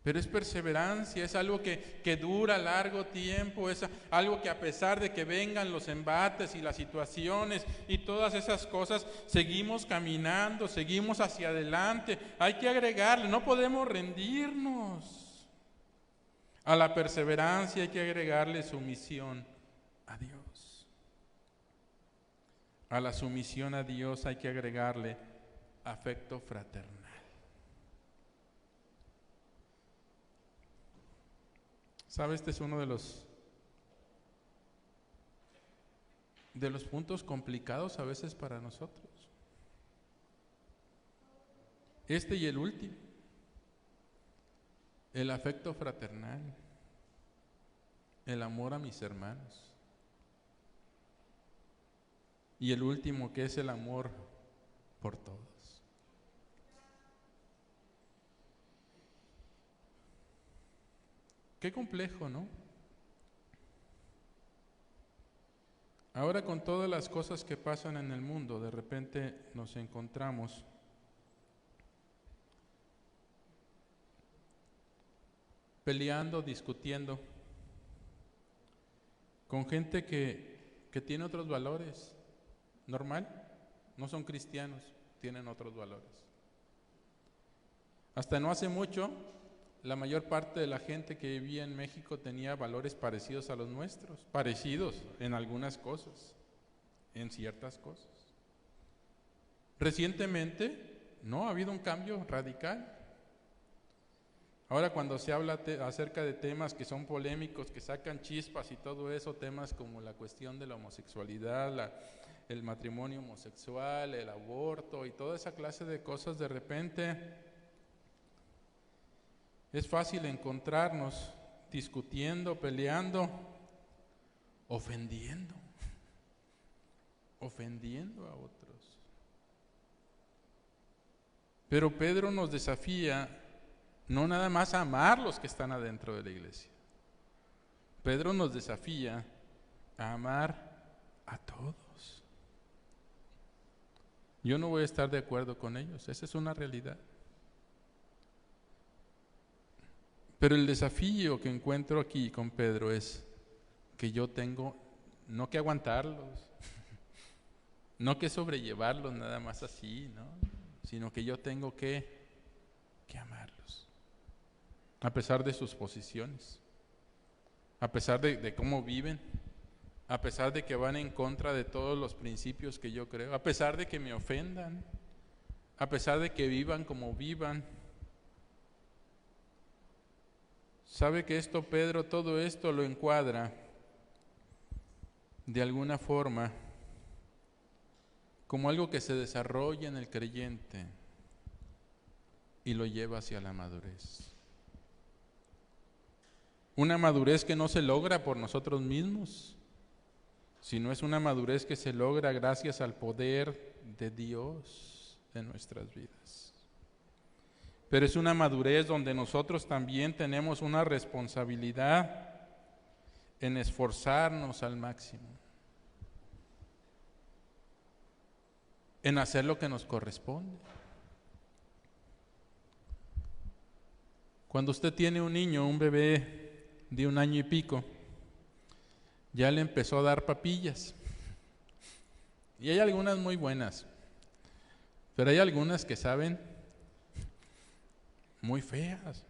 Pero es perseverancia, es algo que dura largo tiempo, es algo que a pesar de que vengan los embates y las situaciones y todas esas cosas, seguimos caminando, seguimos hacia adelante. Hay que agregarle, no podemos rendirnos. A la perseverancia hay que agregarle sumisión a Dios. A la sumisión a Dios hay que agregarle afecto fraternal. ¿Sabe? Este es uno de los puntos complicados a veces para nosotros. Este y el último, el afecto fraternal, el amor a mis hermanos. Y el último, que es el amor por todos. Qué complejo, ¿no? Ahora, con todas las cosas que pasan en el mundo, de repente nos encontramos peleando, discutiendo con gente que tiene otros valores. Normal, no son cristianos, tienen otros valores. Hasta no hace mucho la mayor parte de la gente que vivía en México tenía valores parecidos a los nuestros, parecidos en algunas cosas, en ciertas cosas. Recientemente no ha habido un cambio radical. Ahora cuando se habla acerca de temas que son polémicos, que sacan chispas y todo eso, temas como la cuestión de la homosexualidad, el matrimonio homosexual, el aborto y toda esa clase de cosas, de repente es fácil encontrarnos discutiendo, peleando, ofendiendo a otros. Pero Pedro nos desafía no nada más a amar los que están adentro de la iglesia. Pedro nos desafía a amar a todos. Yo no voy a estar de acuerdo con ellos, esa es una realidad. Pero el desafío que encuentro aquí con Pedro es que yo tengo no que aguantarlos, no que sobrellevarlos nada más así, ¿no? Sino que yo tengo que amarlos, a pesar de sus posiciones, a pesar de cómo viven, a pesar de que van en contra de todos los principios que yo creo, a pesar de que me ofendan, a pesar de que vivan como vivan. ¿Sabe que esto, Pedro, todo esto lo encuadra de alguna forma como algo que se desarrolla en el creyente y lo lleva hacia la madurez? Una madurez que no se logra por nosotros mismos, sino es una madurez que se logra gracias al poder de Dios en nuestras vidas. Pero es una madurez donde nosotros también tenemos una responsabilidad en esforzarnos al máximo, en hacer lo que nos corresponde. Cuando usted tiene un niño, un bebé de 1 año y pico, ya le empezó a dar papillas. Y hay algunas muy buenas, pero hay algunas que saben muy feas.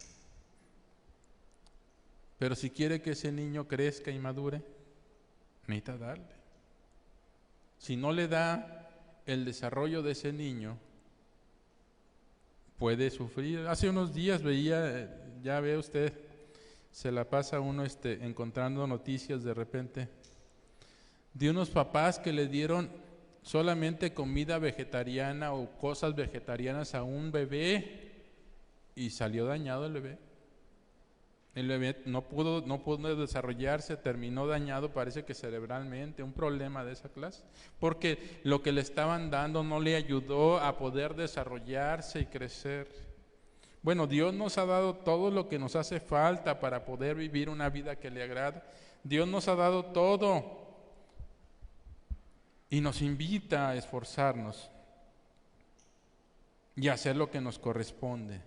Pero si quiere que ese niño crezca y madure, necesita darle. Si no le da el desarrollo de ese niño, puede sufrir. Hace unos días veía, ya ve usted, se la pasa uno encontrando noticias de repente de unos papás que le dieron solamente comida vegetariana o cosas vegetarianas a un bebé y salió dañado el bebé. El bebé no pudo desarrollarse, terminó dañado, parece que cerebralmente, un problema de esa clase, porque lo que le estaban dando no le ayudó a poder desarrollarse y crecer. Bueno, Dios nos ha dado todo lo que nos hace falta para poder vivir una vida que le agrada. Dios nos ha dado todo y nos invita a esforzarnos y a hacer lo que nos corresponde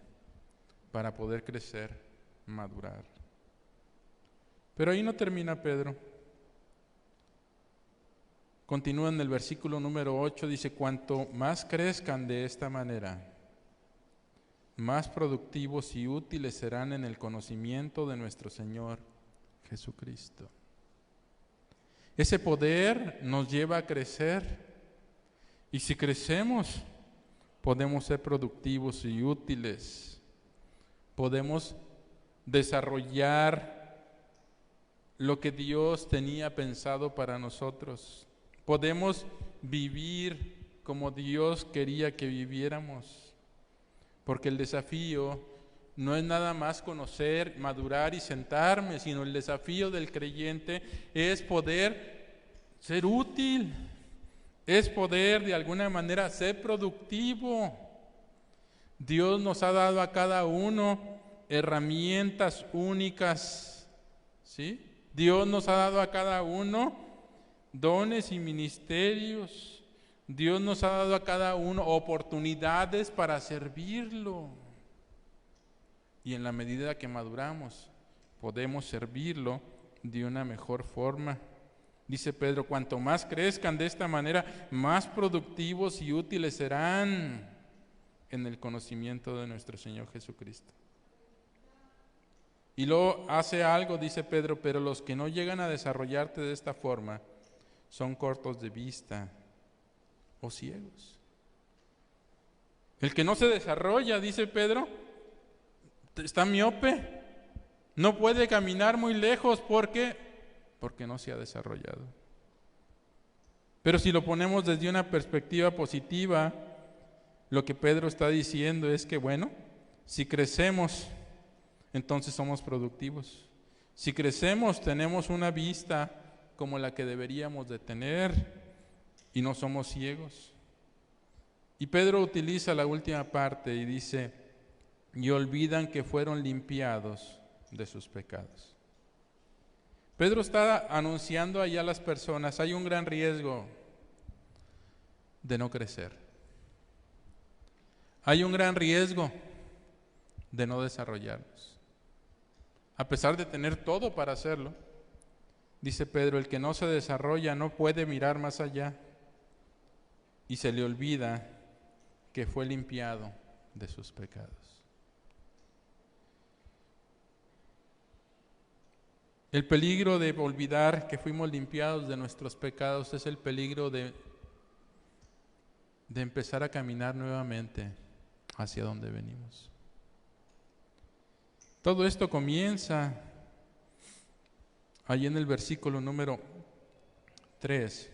para poder crecer, madurar. Pero ahí no termina Pedro. Continúa en el versículo número 8, dice: cuanto más crezcan de esta manera, más productivos y útiles serán en el conocimiento de nuestro Señor Jesucristo. Ese poder nos lleva a crecer, y si crecemos, podemos ser productivos y útiles. Podemos desarrollar lo que Dios tenía pensado para nosotros. Podemos vivir como Dios quería que viviéramos. Porque el desafío no es nada más conocer, madurar y sentarme, sino el desafío del creyente es poder ser útil, es poder de alguna manera ser productivo. Dios nos ha dado a cada uno herramientas únicas, ¿sí? Dios nos ha dado a cada uno dones y ministerios. Dios nos ha dado a cada uno oportunidades para servirlo. Y en la medida que maduramos, podemos servirlo de una mejor forma. Dice Pedro: cuanto más crezcan de esta manera, más productivos y útiles serán en el conocimiento de nuestro Señor Jesucristo. Y luego hace algo, dice Pedro, pero los que no llegan a desarrollarte de esta forma son cortos de vista o ciegos. El que no se desarrolla, dice Pedro, está miope, no puede caminar muy lejos porque no se ha desarrollado. Pero si lo ponemos desde una perspectiva positiva, lo que Pedro está diciendo es que, bueno, si crecemos, entonces somos productivos. Si crecemos, tenemos una vista como la que deberíamos de tener y no somos ciegos. Y Pedro utiliza la última parte y dice, y olvidan que fueron limpiados de sus pecados. Pedro está anunciando allá a las personas, hay un gran riesgo de no crecer. Hay un gran riesgo de no desarrollarnos. A pesar de tener todo para hacerlo, dice Pedro, el que no se desarrolla no puede mirar más allá y se le olvida que fue limpiado de sus pecados. El peligro de olvidar que fuimos limpiados de nuestros pecados es el peligro de empezar a caminar nuevamente hacia donde venimos. Todo esto comienza ahí en el versículo número 3,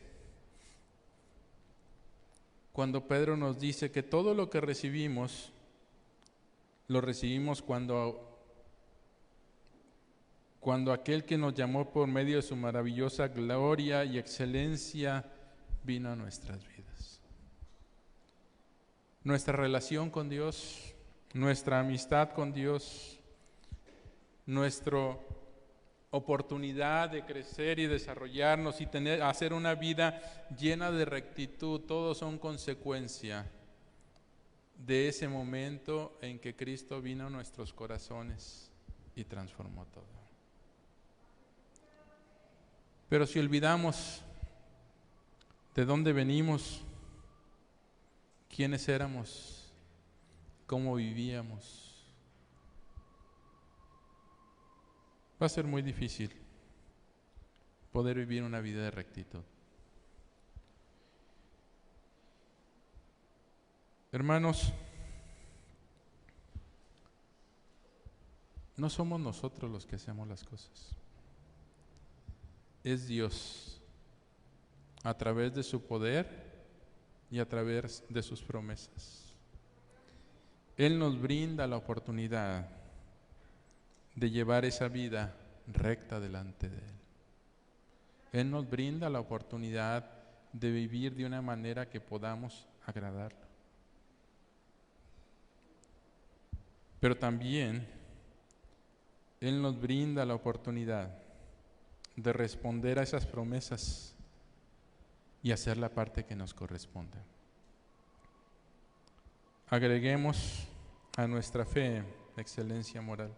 cuando Pedro nos dice que todo lo que recibimos, lo recibimos cuando aquel que nos llamó por medio de su maravillosa gloria y excelencia vino a nuestras vidas. Nuestra relación con Dios, nuestra amistad con Dios, nuestra oportunidad de crecer y desarrollarnos y hacer una vida llena de rectitud, todos son consecuencia de ese momento en que Cristo vino a nuestros corazones y transformó todo. Pero si olvidamos de dónde venimos, quiénes éramos, cómo vivíamos, va a ser muy difícil poder vivir una vida de rectitud. Hermanos, no somos nosotros los que hacemos las cosas. Es Dios, a través de su poder y a través de sus promesas. Él nos brinda la oportunidad de llevar esa vida recta delante de Él. Él nos brinda la oportunidad de vivir de una manera que podamos agradarlo. Pero también Él nos brinda la oportunidad de responder a esas promesas y hacer la parte que nos corresponde. Agreguemos a nuestra fe excelencia moral,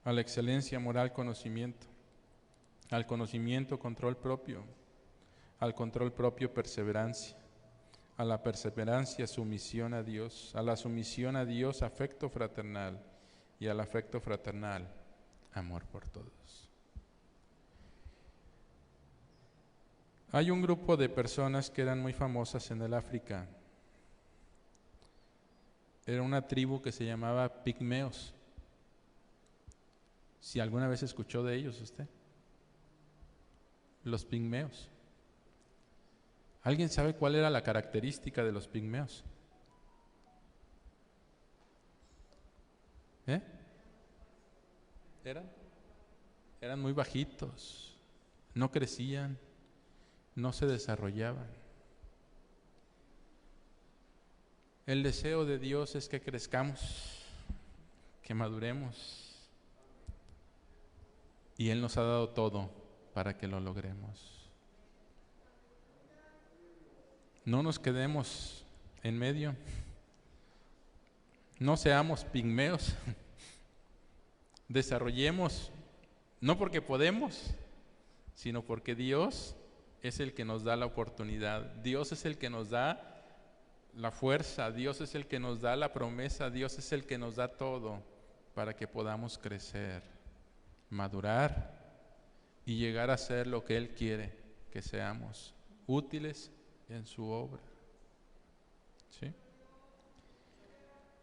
a la excelencia moral conocimiento, al conocimiento control propio, al control propio perseverancia, a la perseverancia sumisión a Dios, a la sumisión a Dios afecto fraternal y al afecto fraternal amor por todos. Hay un grupo de personas que eran muy famosas en el África. Era una tribu que se llamaba pigmeos. Si alguna vez escuchó de ellos usted. Los pigmeos. ¿Alguien sabe cuál era la característica de los pigmeos? Eran muy bajitos, no crecían, no se desarrollaban. El deseo de Dios es que crezcamos, que maduremos, y Él nos ha dado todo para que lo logremos. No nos quedemos en medio, no seamos pigmeos, desarrollemos, no porque podemos, sino porque Dios es el que nos da la oportunidad, Dios es el que nos da la fuerza, Dios es el que nos da la promesa, Dios es el que nos da todo para que podamos crecer, madurar y llegar a ser lo que Él quiere que seamos, útiles en su obra. ¿Sí?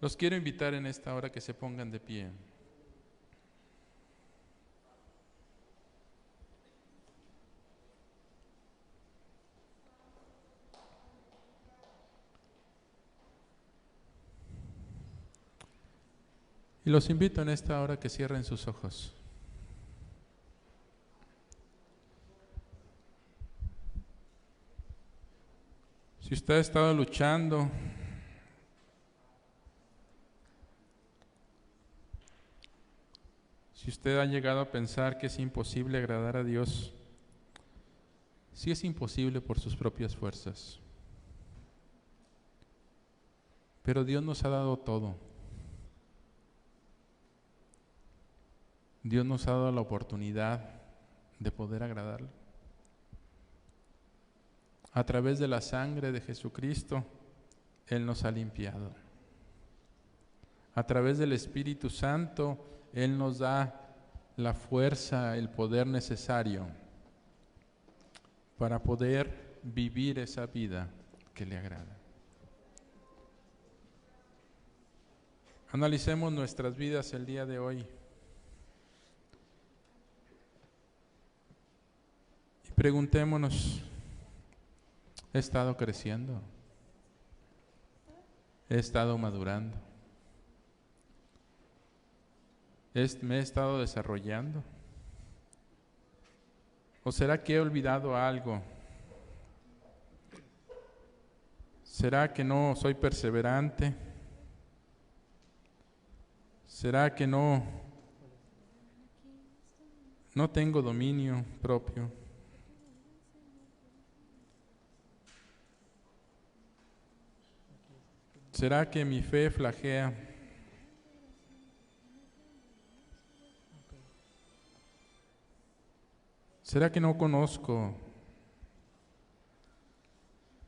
Los quiero invitar en esta hora que se pongan de pie. Y los invito en esta hora que cierren sus ojos. Si usted ha estado luchando si usted ha llegado a pensar que es imposible agradar a Dios, sí es imposible por sus propias fuerzas. Pero Dios nos ha dado todo. Dios nos ha dado la oportunidad de poder agradarle. A través de la sangre de Jesucristo, Él nos ha limpiado. A través del Espíritu Santo, Él nos da la fuerza, el poder necesario para poder vivir esa vida que le agrada. Analicemos nuestras vidas el día de hoy. Y preguntémonos, ¿he estado creciendo? ¿He estado madurando? ¿Me he estado desarrollando? ¿O será que he olvidado algo? ¿Será que no soy perseverante? ¿Será que no tengo dominio propio? ¿Será que mi fe flajea? ¿Será que no conozco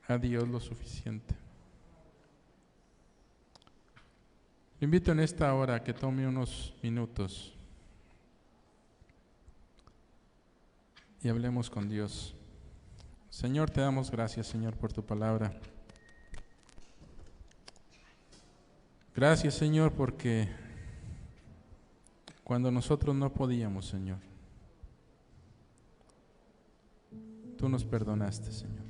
a Dios lo suficiente? Le invito en esta hora a que tome unos minutos y hablemos con Dios. Señor, te damos gracias, Señor, por tu palabra. Gracias, Señor, porque cuando nosotros no podíamos, Señor, tú nos perdonaste, Señor.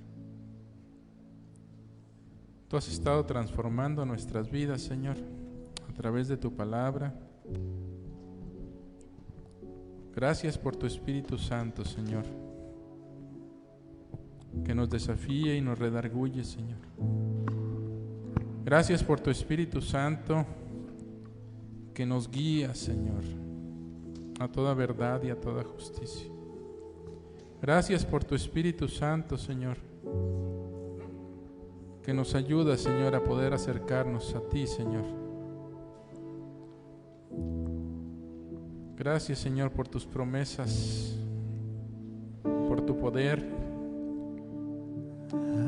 Tú has estado transformando nuestras vidas, Señor, a través de tu palabra. Gracias por tu Espíritu Santo, Señor, que nos desafía y nos redarguye, Señor. Gracias por tu Espíritu Santo que nos guía, Señor, a toda verdad y a toda justicia. Gracias por tu Espíritu Santo, Señor, que nos ayuda, Señor, a poder acercarnos a ti, Señor. Gracias, Señor, por tus promesas, por tu poder,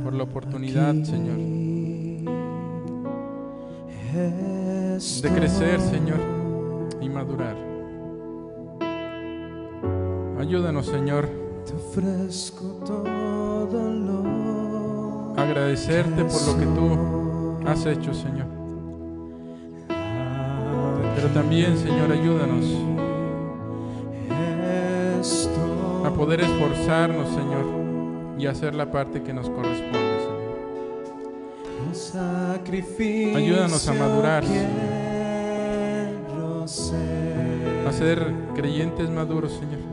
por la oportunidad, Señor, de crecer, Señor, y madurar. Ayúdanos, Señor, te ofrezco todo lo agradecerte por lo que tú has hecho, Señor. Pero también, Señor, ayúdanos a poder esforzarnos, Señor, y hacer la parte que nos corresponde, Señor. Ayúdanos a madurar, Señor, a ser creyentes maduros, Señor.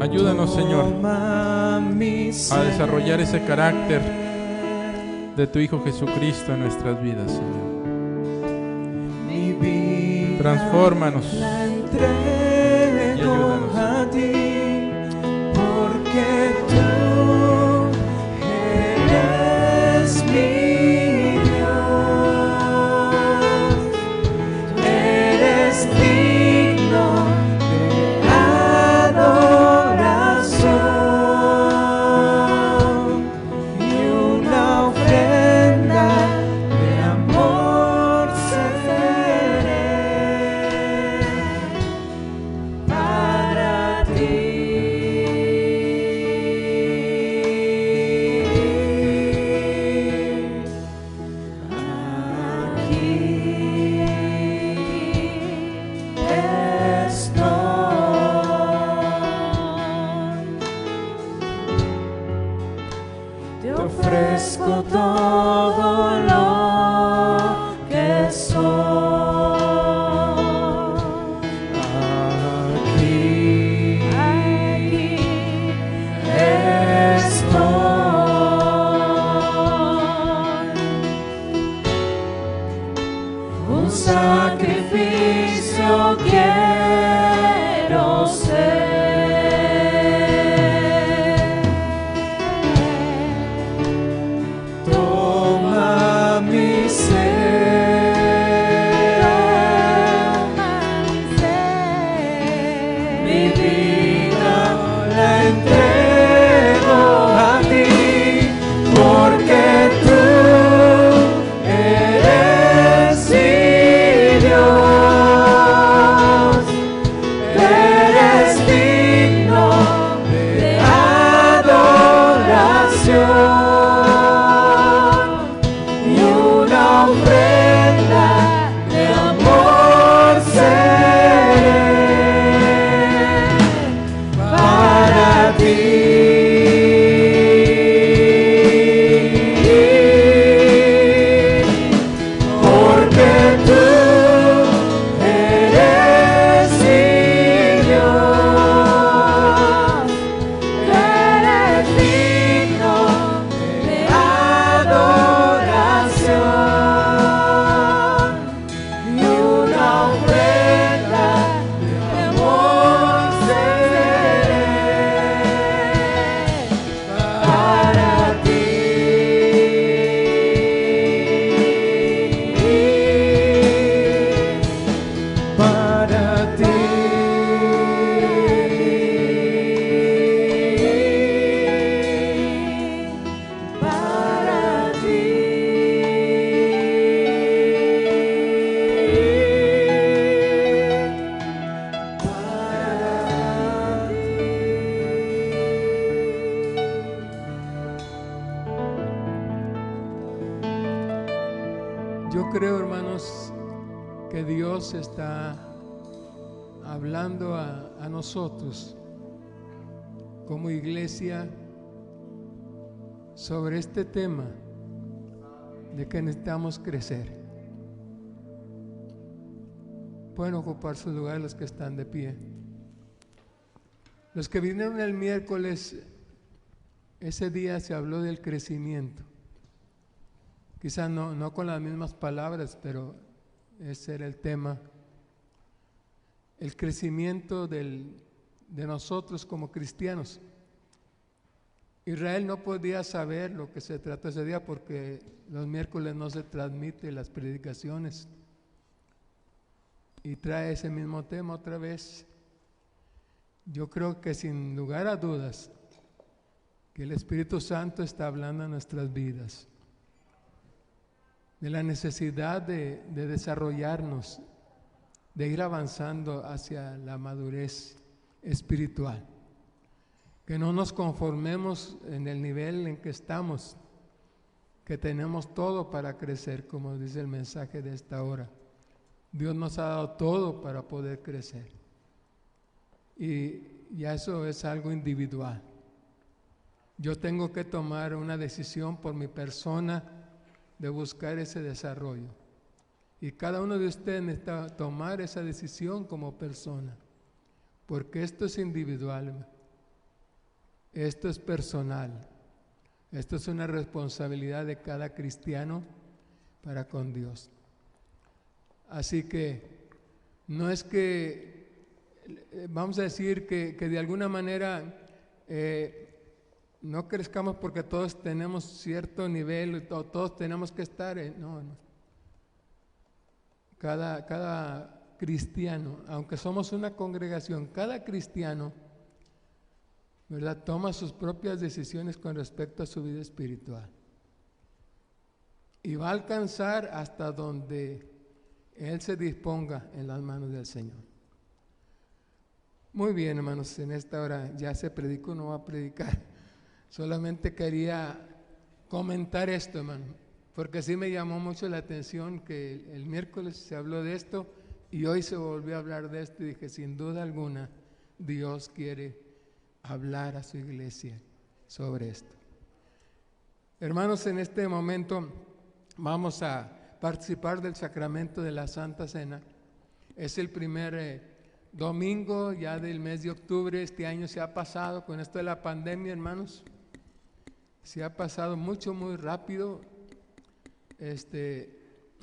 Ayúdanos, Señor, a desarrollar ese carácter de tu Hijo Jesucristo en nuestras vidas, Señor. Transfórmanos y ayúdanos. a ti, porque tú eres mi Dios, eres digno de adoración y una ofrenda de amor sacrificio quiero ser. Toma mi ser, mi vida la entrego a ti, porque tú eres mi Dios, eres digno de adoración y una ofrenda de amor seré para ti. Porque tú eres mi Dios, eres digno de adoración y una ofrenda de amor seré para ti. Para ti, para Yo creo, hermanos, que Dios está hablando a nosotros como iglesia sobre este tema de que necesitamos crecer. Pueden ocupar su lugar los que están de pie. Los que vinieron el miércoles, ese día se habló del crecimiento. Quizás no con las mismas palabras, pero ese era el tema. El crecimiento de nosotros como cristianos. Israel no podía saber lo que se trató ese día porque los miércoles no se transmiten las predicaciones. Y trae ese mismo tema otra vez. Yo creo que sin lugar a dudas que el Espíritu Santo está hablando en nuestras vidas de la necesidad de desarrollarnos, de ir avanzando hacia la madurez espiritual. Que no nos conformemos en el nivel en que estamos, que tenemos todo para crecer, como dice el mensaje de esta hora. Dios nos ha dado todo para poder crecer. Y ya eso es algo individual. Yo tengo que tomar una decisión por mi persona de buscar ese desarrollo. Y cada uno de ustedes necesita tomar esa decisión como persona, porque esto es individual, esto es personal, esto es una responsabilidad de cada cristiano para con Dios. Así que no es que, vamos a decir que de alguna manera no crezcamos porque todos tenemos cierto nivel y todos tenemos que estar no. Cada cristiano, aunque somos una congregación, cada cristiano, ¿verdad?, toma sus propias decisiones con respecto a su vida espiritual y va a alcanzar hasta donde él se disponga en las manos del Señor. Muy bien, hermanos, en esta hora ya se predicó, no va a predicar. Solamente quería comentar esto, hermano, porque sí me llamó mucho la atención que el miércoles se habló de esto y hoy se volvió a hablar de esto y dije, sin duda alguna, Dios quiere hablar a su iglesia sobre esto. Hermanos, en este momento vamos a participar del sacramento de la Santa Cena. Es el primer domingo ya del mes de octubre. Este año se ha pasado con esto de la pandemia, hermanos. Se ha pasado muy rápido.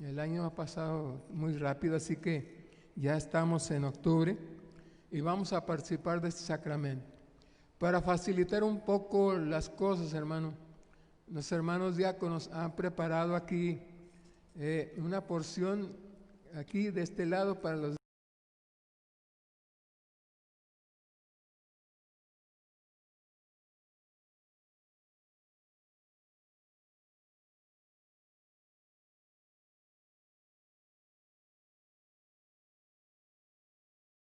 El año ha pasado muy rápido, así que ya estamos en octubre y vamos a participar de este sacramento. Para facilitar un poco las cosas, hermano, los hermanos diáconos han preparado aquí una porción aquí de este lado para los